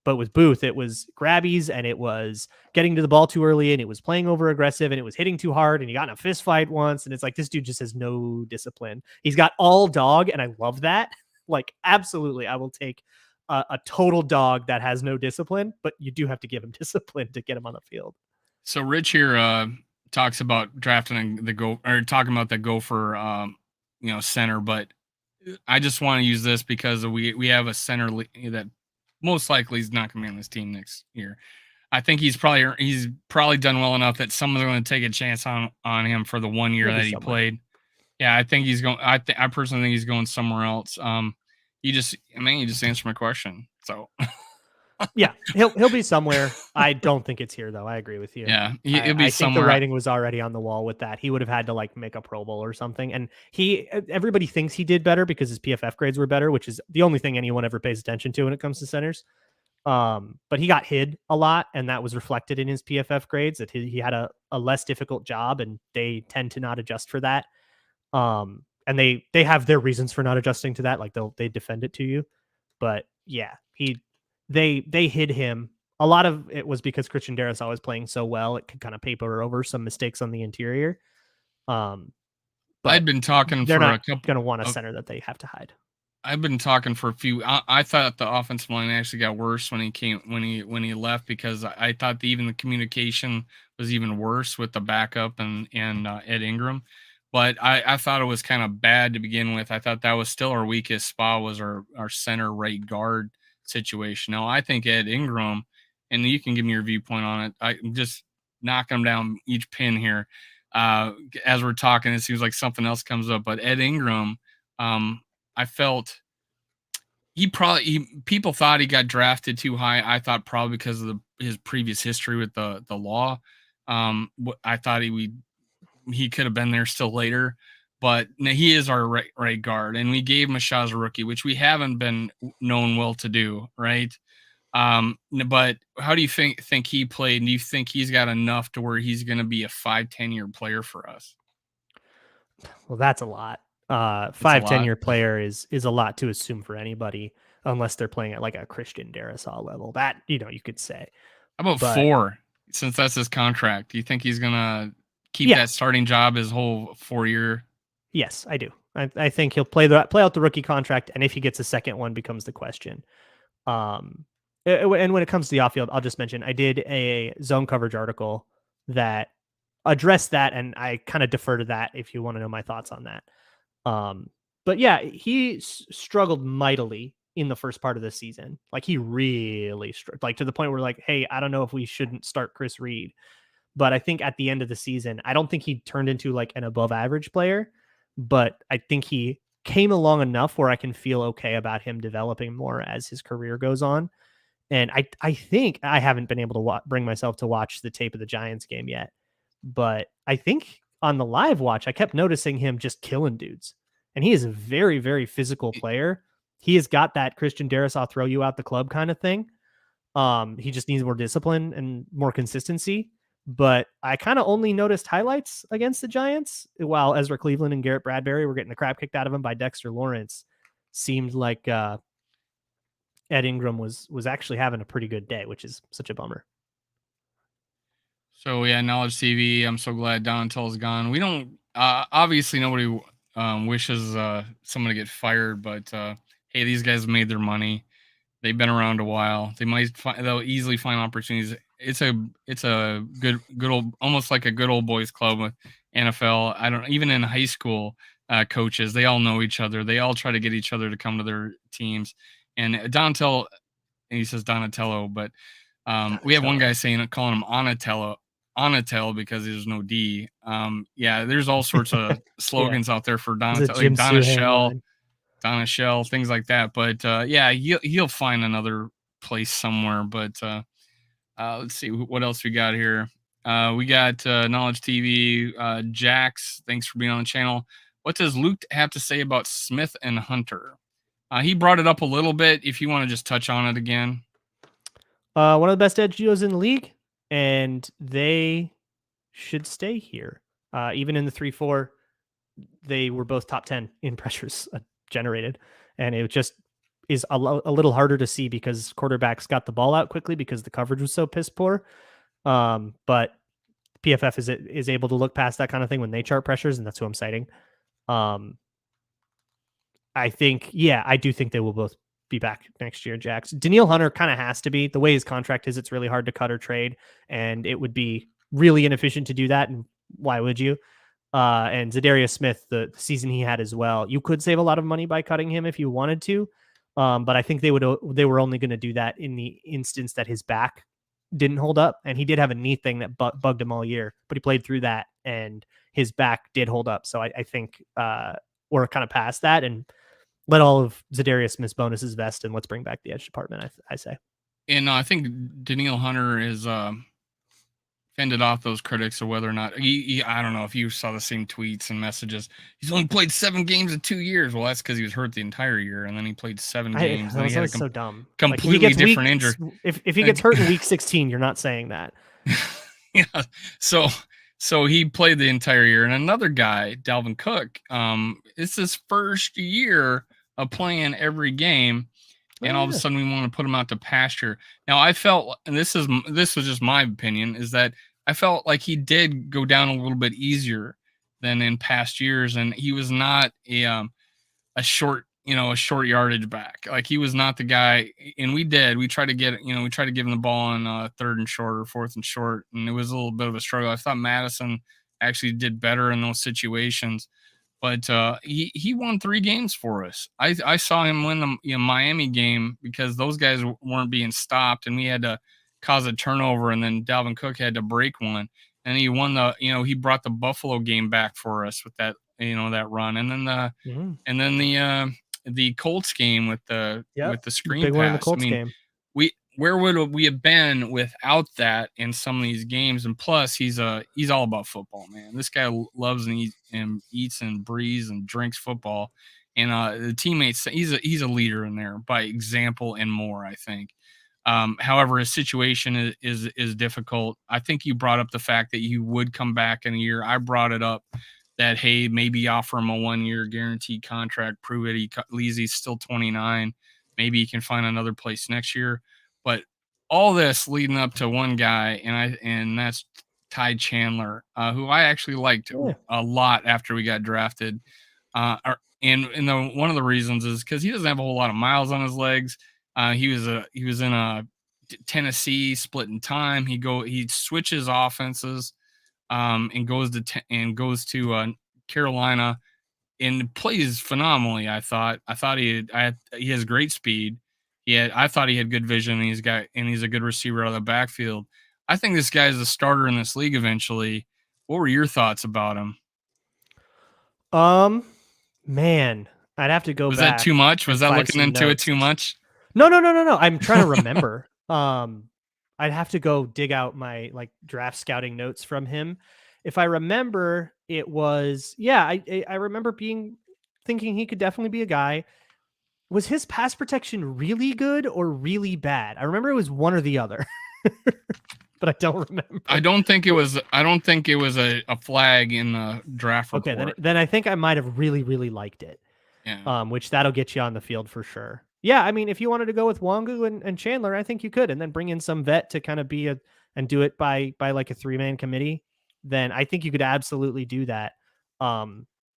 [SPEAKER 2] But with Booth, it was grabbies and it was getting to the ball too early and it was playing over aggressive and it was hitting too hard and he got in a fist fight once. And it's like, this dude just has no discipline. He's got all dog. And I love that. Like, absolutely. I will take a total dog that has no discipline, but you do have to give him discipline to get him on the field.
[SPEAKER 1] So Rich here talks about drafting the talking about the Gopher, center, but I just want to use this because we have a center that most likely is not going to be on this team next year. I think he's probably done well enough that someone's going to take a chance on him for the 1 year that he played. Yeah, I think he's going. I personally think he's going somewhere else. You just answered my question. So
[SPEAKER 2] yeah, he'll be somewhere. I don't think it's here though. I agree with you.
[SPEAKER 1] Yeah, he'll be
[SPEAKER 2] I
[SPEAKER 1] somewhere.
[SPEAKER 2] think the writing was already on the wall with that. He would have had to like make a Pro Bowl or something. And everybody thinks he did better because his PFF grades were better, which is the only thing anyone ever pays attention to when it comes to centers. But he got hid a lot, and that was reflected in his PFF grades. That he had a less difficult job, and they tend to not adjust for that. And they have their reasons for not adjusting to that. Like they defend it to you. But yeah, they hid him. A lot of it was because Christian Darrisaw was playing so well, it could kind of paper over some mistakes on the interior. But
[SPEAKER 1] I'd been talking
[SPEAKER 2] they're
[SPEAKER 1] for
[SPEAKER 2] not
[SPEAKER 1] a couple.
[SPEAKER 2] Going to want a center that they have to hide.
[SPEAKER 1] I've been talking for a few. I thought the offensive line actually got worse when he left because I thought even the communication was even worse with the backup and Ed Ingram. But I thought it was kind of bad to begin with. I thought that was still our weakest spot was our center right guard situation. Now I think Ed Ingram, and you can give me your viewpoint on it. I'm just knocking them down each pin here. As we're talking, it seems like something else comes up. But Ed Ingram, I felt people thought he got drafted too high. I thought probably because of his previous history with the law. I thought he could have been there still later, but he is our right guard, and we gave him a shot as a rookie, which we haven't been known well to do, right? But how do you think he played? And do you think he's got enough to where he's going to be a 5-10 year player for us?
[SPEAKER 2] Well, that's a lot. 5-10 year player is a lot to assume for anybody, unless they're playing at like a Christian Darrisaw level. That you could say.
[SPEAKER 1] How about 4? Since that's his contract, do you think he's gonna keep that starting job his whole 4 year?
[SPEAKER 2] Yes, I do. I think he'll play out the rookie contract, and if he gets a second one, becomes the question. And when it comes to the off field, I'll just mention I did a zone coverage article that addressed that, and I kind of defer to that if you want to know my thoughts on that. But yeah, he struggled mightily in the first part of the season. Like he really struggled, like to the point where like, hey, I don't know if we shouldn't start Chris Reed. But I think at the end of the season, I don't think he turned into like an above average player, but I think he came along enough where I can feel okay about him developing more as his career goes on. And I think I haven't been able to bring myself to watch the tape of the Giants game yet, but I think on the live watch, I kept noticing him just killing dudes. And he is a very, very physical player. He has got that Christian Darrisaw throw you out the club kind of thing. He just needs more discipline and more consistency. But I kind of only noticed highlights against the Giants while Ezra Cleveland and Garrett Bradbury were getting the crap kicked out of him by Dexter Lawrence. Seemed like Ed Ingram was actually having a pretty good day, which is such a bummer.
[SPEAKER 1] So yeah, Knowledge TV. I'm so glad Donatello's gone. We don't obviously nobody wishes someone to get fired, but hey, these guys made their money. They've been around a while. They'll easily find opportunities. It's a good old, almost like a good old boys club with NFL. Even in high school, coaches, they all know each other. They all try to get each other to come to their teams. And Donatello, and he says Donatello, but we have one guy calling him Onatello because there's no D. Yeah, there's all sorts of slogans out there for Donatello, like Donna Shell, things like that. But yeah, he'll find another place somewhere. But let's see what else we got here. We got Knowledge TV. Jax, thanks for being on the channel. What does Luke have to say about Smith and Hunter? He brought it up a little bit. If you want to just touch on it again.
[SPEAKER 2] One of the best edge duos in the league, and they should stay here. Even in the 3-4, they were both top 10 in pressures generated, and is a little harder to see because quarterbacks got the ball out quickly because the coverage was so piss poor. But PFF is able to look past that kind of thing when they chart pressures, and that's who I'm citing. I do think they will both be back next year, Jax. Danielle Hunter kind of has to be. The way his contract is, it's really hard to cut or trade, and it would be really inefficient to do that. And why would you? And Zadarius Smith, the season he had as well, you could save a lot of money by cutting him if you wanted to. But I think they were only going to do that in the instance that his back didn't hold up, and he did have a knee thing that bugged him all year, but he played through that, and his back did hold up. So I think we're kind of past that, and let all of Zadarius Smith's bonuses vest, and let's bring back the edge department, I say.
[SPEAKER 1] And I think Danielle Hunter is fended off those critics of whether or not I don't know if you saw the same tweets and messages. He's only played 7 games in 2 years. Well, that's because he was hurt the entire year, and then he played 7 games.
[SPEAKER 2] That was so dumb.
[SPEAKER 1] Completely different injury.
[SPEAKER 2] If he gets hurt in week 16, you're not saying that.
[SPEAKER 1] Yeah. So he played the entire year. And another guy, Dalvin Cook, it's his first year of playing every game. And all of a sudden we want to put him out to pasture. Now I felt, and this was just my opinion, is that I felt like he did go down a little bit easier than in past years. And he was not a short yardage back. Like, he was not the guy. And we tried to give him the ball on 3rd and short or 4th and short. And it was a little bit of a struggle. I thought Madison actually did better in those situations. But he won 3 games for us. I saw him win the Miami game because those guys weren't being stopped, and we had to cause a turnover, and then Dalvin Cook had to break one, and he won he brought the Buffalo game back for us with that that run, and then the Colts game with the screen
[SPEAKER 2] big
[SPEAKER 1] pass.
[SPEAKER 2] One in the Colts game.
[SPEAKER 1] Where would we have been without that in some of these games? And plus, he's all about football, man. This guy loves and eats and breathes and drinks football. And the teammates, he's a leader in there by example and more, I think. However, his situation is difficult. I think you brought up the fact that you would come back in a year. I brought it up that, hey, maybe offer him a 1-year guaranteed contract, prove it. He's still 29. Maybe he can find another place next year. But all this leading up to one guy, and that's Ty Chandler, who I actually liked a lot after we got drafted. One of the reasons is because he doesn't have a whole lot of miles on his legs. He was in Tennessee, splitting time. He switches offenses, and goes to Carolina, and plays phenomenally. I thought he has great speed. I thought he had good vision, and he's a good receiver out of the backfield. I think this guy is a starter in this league eventually. What were your thoughts about him?
[SPEAKER 2] Man, I'd have to go back.
[SPEAKER 1] Was that too much? Was that looking into it too much?
[SPEAKER 2] No. I'm trying to remember. I'd have to go dig out my draft scouting notes from him. If I remember, it was, I remember thinking he could definitely be a guy. Was his pass protection really good or really bad? I remember it was one or the other, but I don't remember.
[SPEAKER 1] I don't think it was a flag in the draft report.
[SPEAKER 2] Okay, then I think I might have really, really liked it.
[SPEAKER 1] Yeah.
[SPEAKER 2] Which that'll get you on the field for sure. Yeah, I mean, if you wanted to go with Wangu and Chandler, I think you could, and then bring in some vet to kind of and do it by like a 3-man committee, then I think you could absolutely do that.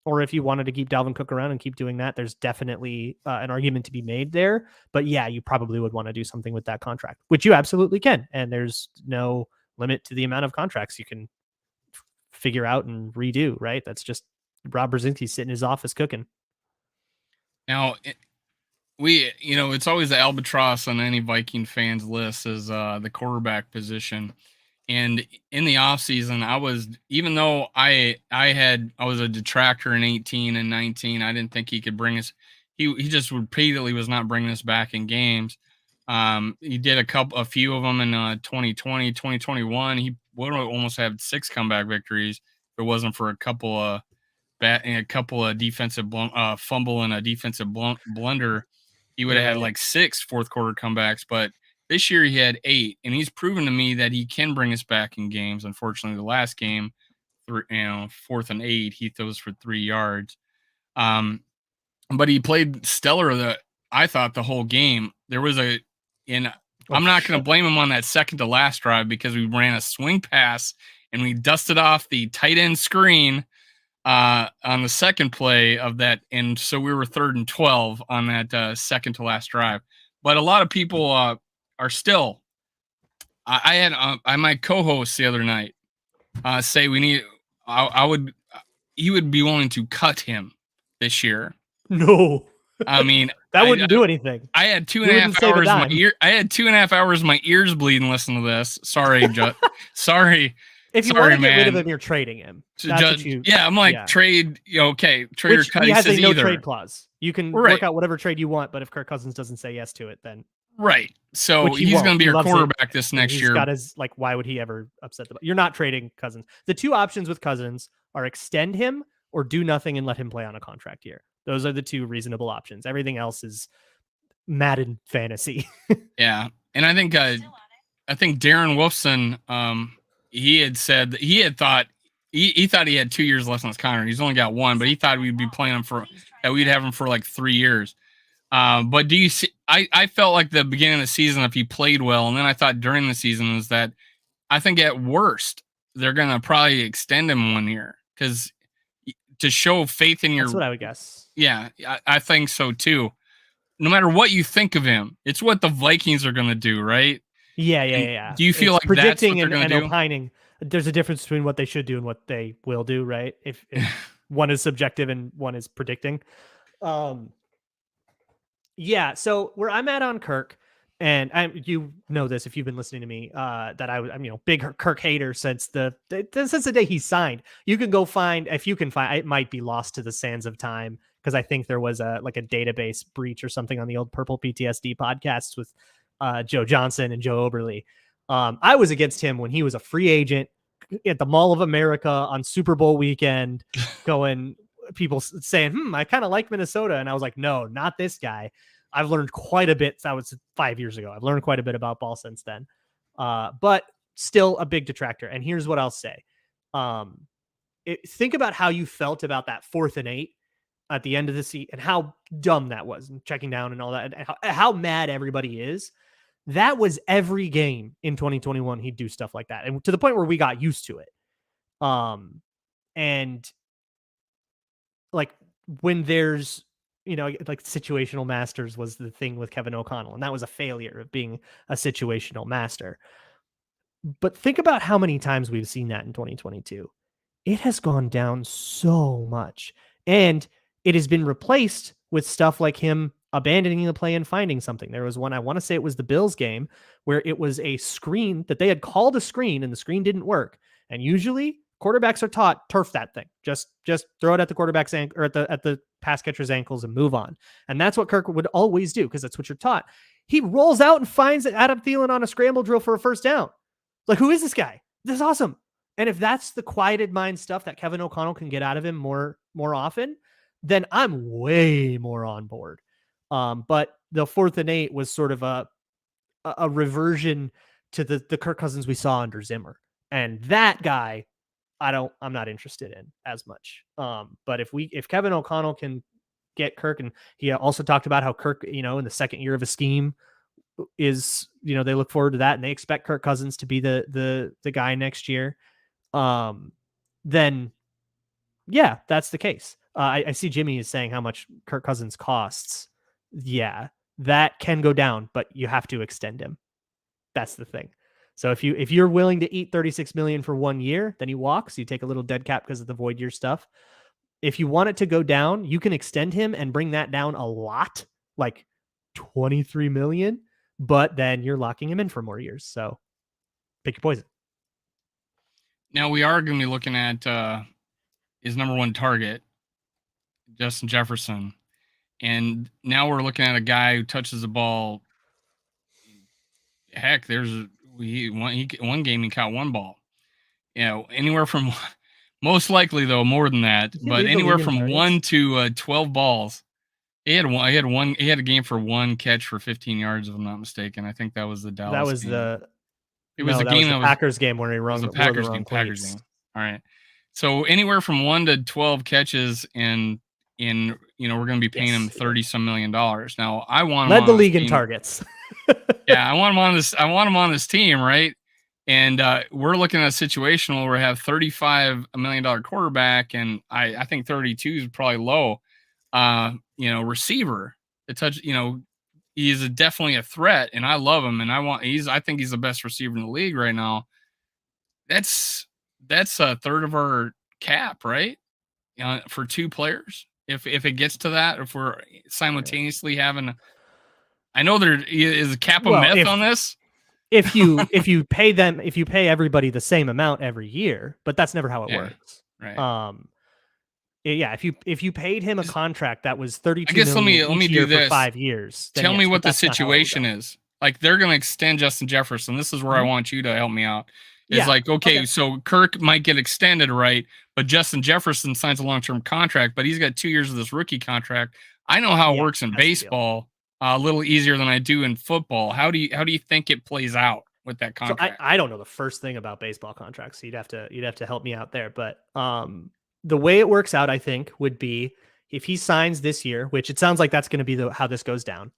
[SPEAKER 2] Or if you wanted to keep Dalvin Cook around and keep doing that, there's definitely an argument to be made there. But yeah, you probably would want to do something with that contract, which you absolutely can. And there's no limit to the amount of contracts you can figure out and redo, right? That's just Rob Brzezinski sitting in his office cooking.
[SPEAKER 1] Now, it's always the albatross on any Viking fans list is the quarterback position. And in the offseason, even though I was a detractor in 18 and 19, I didn't think he could bring us. He just repeatedly was not bringing us back in games. He did a few of them in 2020, 2021. He would almost have 6 comeback victories if it wasn't for a couple of defensive fumble and a defensive blunder. He would have had 6 fourth quarter comebacks, but this year he had 8, and he's proven to me that he can bring us back in games. Unfortunately, the last game, 4th and 8, he throws for 3 yards. But he played stellar I thought the whole game there was I'm not going to blame him on that second to last drive because we ran a swing pass and we dusted off the tight end screen on the second play of that, and so we were 3rd and 12 on that second to last drive. But a lot of people are still. I had my co-host the other night say we need. He would be willing to cut him this year.
[SPEAKER 2] No,
[SPEAKER 1] I mean
[SPEAKER 2] that wouldn't do anything.
[SPEAKER 1] I had 2.5 hours. I had 2.5 hours. My ears bleeding. Listen to this. Sorry, sorry.
[SPEAKER 2] If you want to get rid of him, you're trading him.
[SPEAKER 1] I'm like trade. Okay, trade or cut.
[SPEAKER 2] He has a no trade clause. You can work out whatever trade you want, but if Kirk Cousins doesn't say yes to it, then
[SPEAKER 1] right. So he's going to be your quarterback this next year.
[SPEAKER 2] Got his why would he ever upset the? You're not trading Cousins. The two options with Cousins are extend him or do nothing and let him play on a contract year. Those are the two reasonable options. Everything else is Madden fantasy.
[SPEAKER 1] Yeah, and I think Darren Wolfson, he had said that he thought he had 2 years left on his contract. He's only got one, but he thought we'd be playing him that we'd have him for like 3 years. But do you see? I felt like the beginning of the season, if he played well, and then I thought during the season is that I think at worst they're gonna probably extend him 1 year because to show faith in your.
[SPEAKER 2] That's what I would guess.
[SPEAKER 1] Yeah, I think so too. No matter what you think of him, it's what the Vikings are gonna do, right?
[SPEAKER 2] Yeah.
[SPEAKER 1] Do you feel like
[SPEAKER 2] predicting
[SPEAKER 1] that's what they're
[SPEAKER 2] and opining? There's a difference between what they should do and what they will do, right? If one is subjective and one is predicting. Yeah. So where I'm at on Kirk, and you know this if you've been listening to me, that I'm big Kirk hater since the day he signed. You can go find if you can find. It might be lost to the sands of time because I think there was a database breach or something on the old Purple PTSD podcasts with Joe Johnson and Joe Oberle. I was against him when he was a free agent at the Mall of America on Super Bowl weekend, people saying, I kind of like Minnesota. And I was like, no, not this guy. I've learned quite a bit. That was 5 years ago. I've learned quite a bit about ball since then. But still a big detractor. And here's what I'll say. Think about how you felt about that 4th and 8 at the end of the season and how dumb that was and checking down and all that, and how mad everybody is. That was every game in 2021. He'd do stuff like that. And to the point where we got used to it. And like when there's, like situational masters was the thing with Kevin O'Connell. And that was a failure of being a situational master. But think about how many times we've seen that in 2022. It has gone down so much. And it has been replaced with stuff like him abandoning the play and finding something. There was one, I want to say it was the Bills game, where it was a screen that they had called a screen and the screen didn't work. And usually quarterbacks are taught turf that thing. Just throw it at the quarterback's ankle or at the pass catcher's ankles and move on. And that's what Kirk would always do because that's what you're taught. He rolls out and finds Adam Thielen on a scramble drill for a first down. Like, who is this guy? This is awesome. And if that's the quieted mind stuff that Kevin O'Connell can get out of him more often, then I'm way more on board. But the 4th and 8 was sort of a reversion to the Kirk Cousins we saw under Zimmer. And that guy, I'm not interested in as much. But if Kevin O'Connell can get Kirk, and he also talked about how Kirk, in the second year of a scheme is, they look forward to that and they expect Kirk Cousins to be the guy next year. Then yeah, that's the case. I see Jimmy is saying how much Kirk Cousins costs. Yeah, that can go down, but you have to extend him. That's the thing. So if you're willing to eat $36 million for 1 year, then he walks. You take a little dead cap because of the void year stuff. If you want it to go down, you can extend him and bring that down a lot, like $23 million. But then you're locking him in for more years. So pick your poison.
[SPEAKER 1] Now we are going to be looking at his number one target, Justin Jefferson. And now we're looking at a guy who touches the ball. Heck, one game he caught one ball. Anywhere from, most likely though, more than that, but anywhere from 1 to 12 balls. He had a game for one catch for 15 yards, if I'm not mistaken. I think that was the Dallas.
[SPEAKER 2] That was
[SPEAKER 1] game.
[SPEAKER 2] It was the Packers game where he wrong
[SPEAKER 1] the Packers game. All right. So anywhere from 1 to 12 catches, and and we're going to be paying him $30-some million. Now I want him
[SPEAKER 2] led
[SPEAKER 1] on
[SPEAKER 2] the league in targets.
[SPEAKER 1] Yeah, I want him on this. I want him on this team, right? And we're looking at a situation where we have $35 million quarterback, and I think 32 is probably low. Receiver, to touch. He's definitely a threat, and I love him, and I think he's the best receiver in the league right now. That's a third of our cap, right? For two players. If it gets to that, if we're simultaneously having, I know there is a cap of myth on this.
[SPEAKER 2] If you pay everybody the same amount every year, but that's never how it works.
[SPEAKER 1] Right.
[SPEAKER 2] If you paid him a contract that was $32 million
[SPEAKER 1] let me
[SPEAKER 2] each year
[SPEAKER 1] do this
[SPEAKER 2] for 5 years, then
[SPEAKER 1] tell me what the
[SPEAKER 2] that's
[SPEAKER 1] situation is. Like, they're going to extend Justin Jefferson. This is where I want you to help me out. It's okay, so Kirk might get extended, right? But Justin Jefferson signs a long-term contract, but he's got 2 years of this rookie contract. I know how it works in baseball a little easier than I do in football. How do you think it plays out with that contract?
[SPEAKER 2] So I don't know the first thing about baseball contracts, so you'd have to help me out there. But the way it works out, I think, would be if he signs this year, which it sounds like that's going to be how this goes down.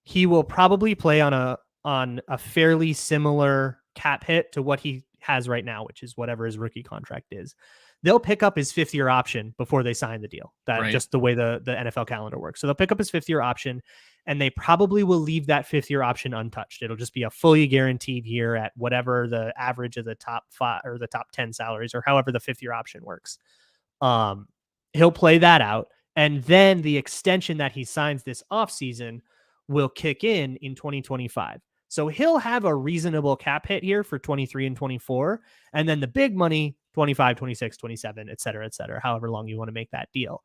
[SPEAKER 2] He will probably play on a fairly similar cap hit to what he has right now, which is whatever his rookie contract is. They'll pick up his 5th year option before they sign the deal. Just the way the NFL calendar works. So they'll pick up his 5th year option, and they probably will leave that 5th year option untouched. It'll just be a fully guaranteed year at whatever the average of the top 5 or the top 10 salaries, or however the 5th year option works. He'll play that out, and then the extension that he signs this offseason will kick in 2025. So he'll have a reasonable cap hit here for 23 and 24. And then the big money, 25, 26, 27, et cetera, however long you want to make that deal.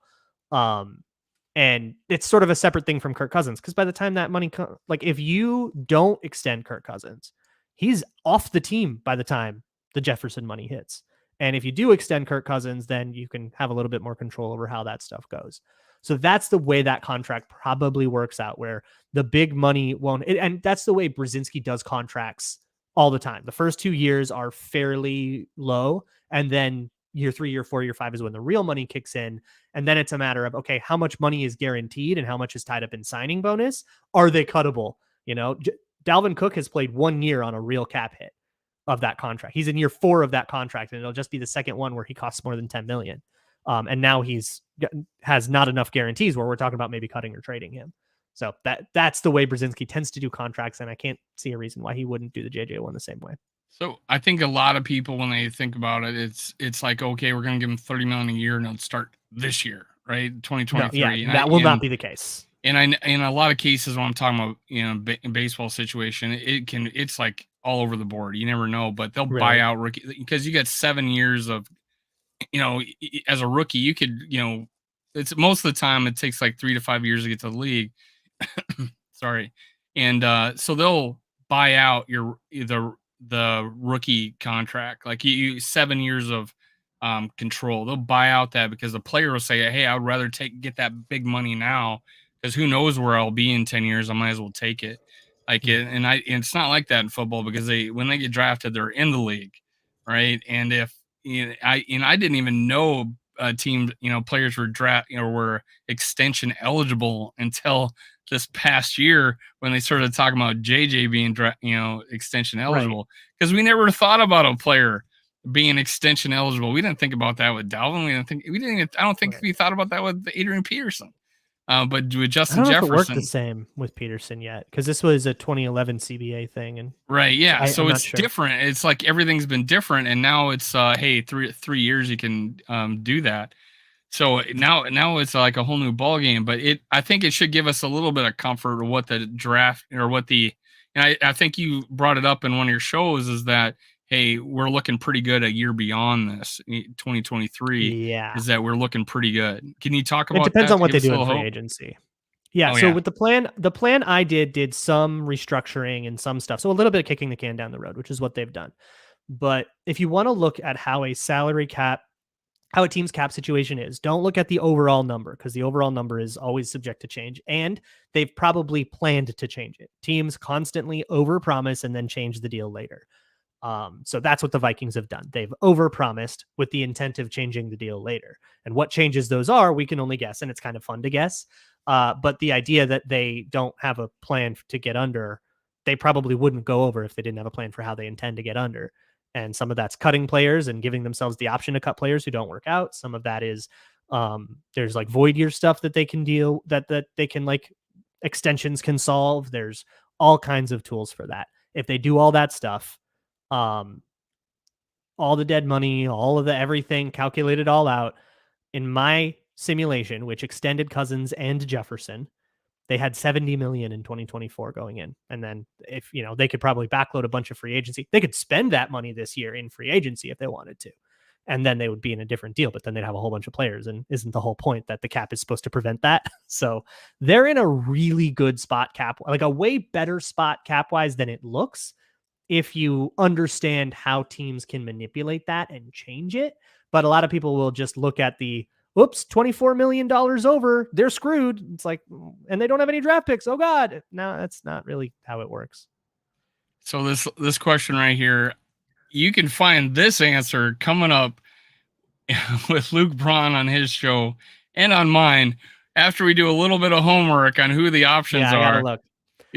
[SPEAKER 2] And it's sort of a separate thing from Kirk Cousins, because by the time that money comes, like, if you don't extend Kirk Cousins, he's off the team by the time the Jefferson money hits. And if you do extend Kirk Cousins, then you can have a little bit more control over how that stuff goes. So that's the way that contract probably works out, where the big money won't. And that's the way Brzezinski does contracts all the time. The first 2 years are fairly low, and then year 3, year 4, year 5 is when the real money kicks in. And then it's a matter of, okay, how much money is guaranteed and how much is tied up in signing bonus? Are they cuttable? Dalvin Cook has played 1 year on a real cap hit of that contract. He's in year 4 of that contract, and it'll just be the second one where he costs more than $10 million. And now has not enough guarantees where we're talking about maybe cutting or trading him. So that's the way Brzezinski tends to do contracts, and I can't see a reason why he wouldn't do the JJ one the same way.
[SPEAKER 1] So I think a lot of people, when they think about it, it's like, okay, we're going to give him $30 million a year, and it'll start this year, right? 2023.
[SPEAKER 2] No, that will not be the case.
[SPEAKER 1] And in a lot of cases, when I'm talking about baseball situation, it's like all over the board. You never know, but they'll buy out rookie, because you got 7 years of, as a rookie, you could, it's most of the time it takes like 3 to 5 years to get to the league. Sorry. And so they'll buy out the rookie contract, like you 7 years of control. They'll buy out that, because the player will say, hey, I'd rather get that big money now, because who knows where I'll be in 10 years. I might as well take it. And it's not like that in football, because when they get drafted, they're in the league, right? And if I didn't even know teams, players were were extension eligible until this past year, when they started talking about JJ being extension eligible, because we never thought about a player being extension eligible. We didn't think about that with Dalvin. I don't think we thought about that with Adrian Peterson. But with Justin Jefferson,
[SPEAKER 2] it worked the same with Peterson yet, because this was a 2011 CBA thing, and
[SPEAKER 1] so it's different. It's like everything's been different, and now it's hey, 3 years you can do that. So now it's like a whole new ball game. But I think it should give us a little bit of comfort of what the draft, or what and I think you brought it up in one of your shows, is that, hey, we're looking pretty good a year beyond this, 2023. Is that we're looking pretty good. Can you talk about that?
[SPEAKER 2] It depends on what they do in free agency. With the plan I did some restructuring and some stuff. So a little bit of kicking the can down the road, which is what they've done. But if you want to look at how a team's cap situation is, don't look at the overall number, because the overall number is always subject to change, and they've probably planned to change it. Teams constantly overpromise and then change the deal later. So that's what the Vikings have done. They've overpromised with the intent of changing the deal later. And what changes those are, we can only guess, and it's kind of fun to guess. But the idea that they don't have a plan to get under, they probably wouldn't go over if they didn't have a plan for how they intend to get under. And some of that's cutting players and giving themselves the option to cut players who don't work out. Some of that is there's like void year stuff that they can deal that they can like extensions can solve. There's all kinds of tools for that. If they do all that stuff, all the dead money, all of the everything calculated all out, in my simulation, which extended Cousins and Jefferson, they had 70 million in 2024 going in. And then if, they could probably backload a bunch of free agency. They could spend that money this year in free agency if they wanted to. And then they would be in a different deal, but then they'd have a whole bunch of players. And isn't the whole point that the cap is supposed to prevent that? So they're in a really good spot cap, like a way better spot cap wise than it looks, if you understand how teams can manipulate that and change it. But a lot of people will just look at the, oops, $24 million over, they're screwed. It's like, and they don't have any draft picks. Oh God. No, that's not really how it works.
[SPEAKER 1] So this question right here, you can find this answer coming up with Luke Braun on his show and on mine after we do a little bit of homework on who the options
[SPEAKER 2] I
[SPEAKER 1] are.
[SPEAKER 2] gotta look.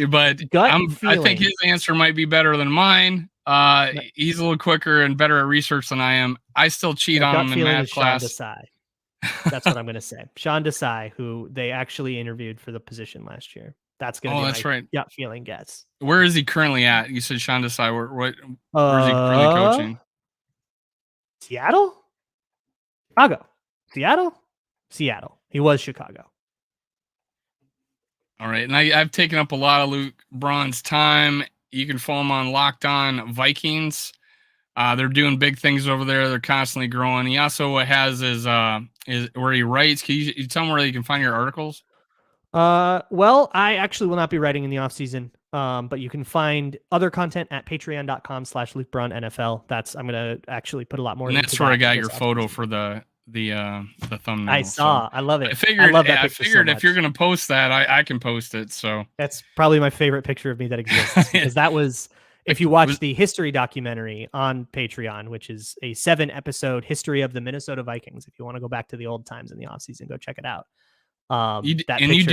[SPEAKER 1] But I think his answer might be better than mine. He's a little quicker and better at research than I am. I still cheat on him in math class.
[SPEAKER 2] That's what I'm going to say. Sean Desai, who they actually interviewed for the position last year. That's going to be my gut feeling guess.
[SPEAKER 1] Where is he currently at? You said Sean Desai. Where is he currently coaching?
[SPEAKER 2] Seattle? Chicago. Seattle. He was Chicago.
[SPEAKER 1] All right. And I've taken up a lot of Luke Braun's time. You can follow him on Locked On Vikings. They're doing big things over there. They're constantly growing. He also has his where he writes. Can you tell me where you can find your articles?
[SPEAKER 2] Well, I actually will not be writing in the off season. But you can find other content at patreon.com/Luke Braun NFL. I'm going to actually put a lot more.
[SPEAKER 1] And that's where I got your photo for the thumbnail.
[SPEAKER 2] I saw. So I love it.
[SPEAKER 1] I figured if you're going to post that, I can post it. So
[SPEAKER 2] that's probably my favorite picture of me that exists, because that was, if you watch the history documentary on Patreon, which is a 7-episode history of the Minnesota Vikings. If you want to go back to the old times in the offseason, go check it out.
[SPEAKER 1] You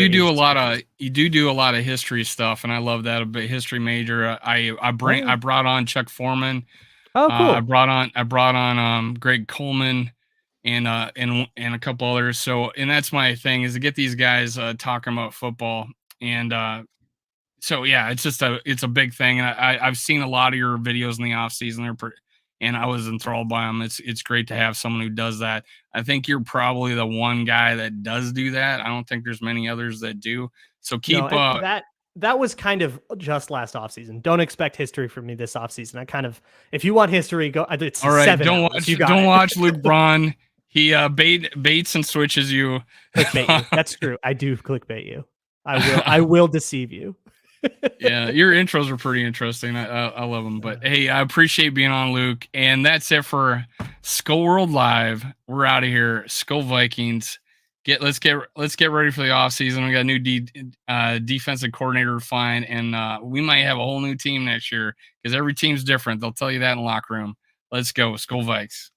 [SPEAKER 1] do a lot of history stuff, and I love that. A bit history major. I brought on Chuck Foreman.
[SPEAKER 2] Oh, cool.
[SPEAKER 1] I brought on Greg Coleman and a couple others. So, and that's my thing, is to get these guys talking about football. And so yeah, it's a big thing. And I've seen a lot of your videos in the off season. And I was enthralled by them. It's great to have someone who does that. I think you're probably the one guy that does do that. I don't think there's many others that do. So keep
[SPEAKER 2] that was kind of just last offseason. Don't expect history from me this offseason. If you want history, go. It's all right.
[SPEAKER 1] 7 hours. Don't watch Luke Braun. He baits and switches you.
[SPEAKER 2] Clickbait you. That's true. I do clickbait you. I will deceive you.
[SPEAKER 1] Yeah, your intros are pretty interesting. I love them. But hey, I appreciate being on, Luke. And that's it for SKOL World Live. We're out of here. SKOL Vikings. Let's get ready for the offseason. We got a new defensive coordinator to find, and we might have a whole new team next year, because every team's different. They'll tell you that in the locker room. Let's go, SKOL Vikes.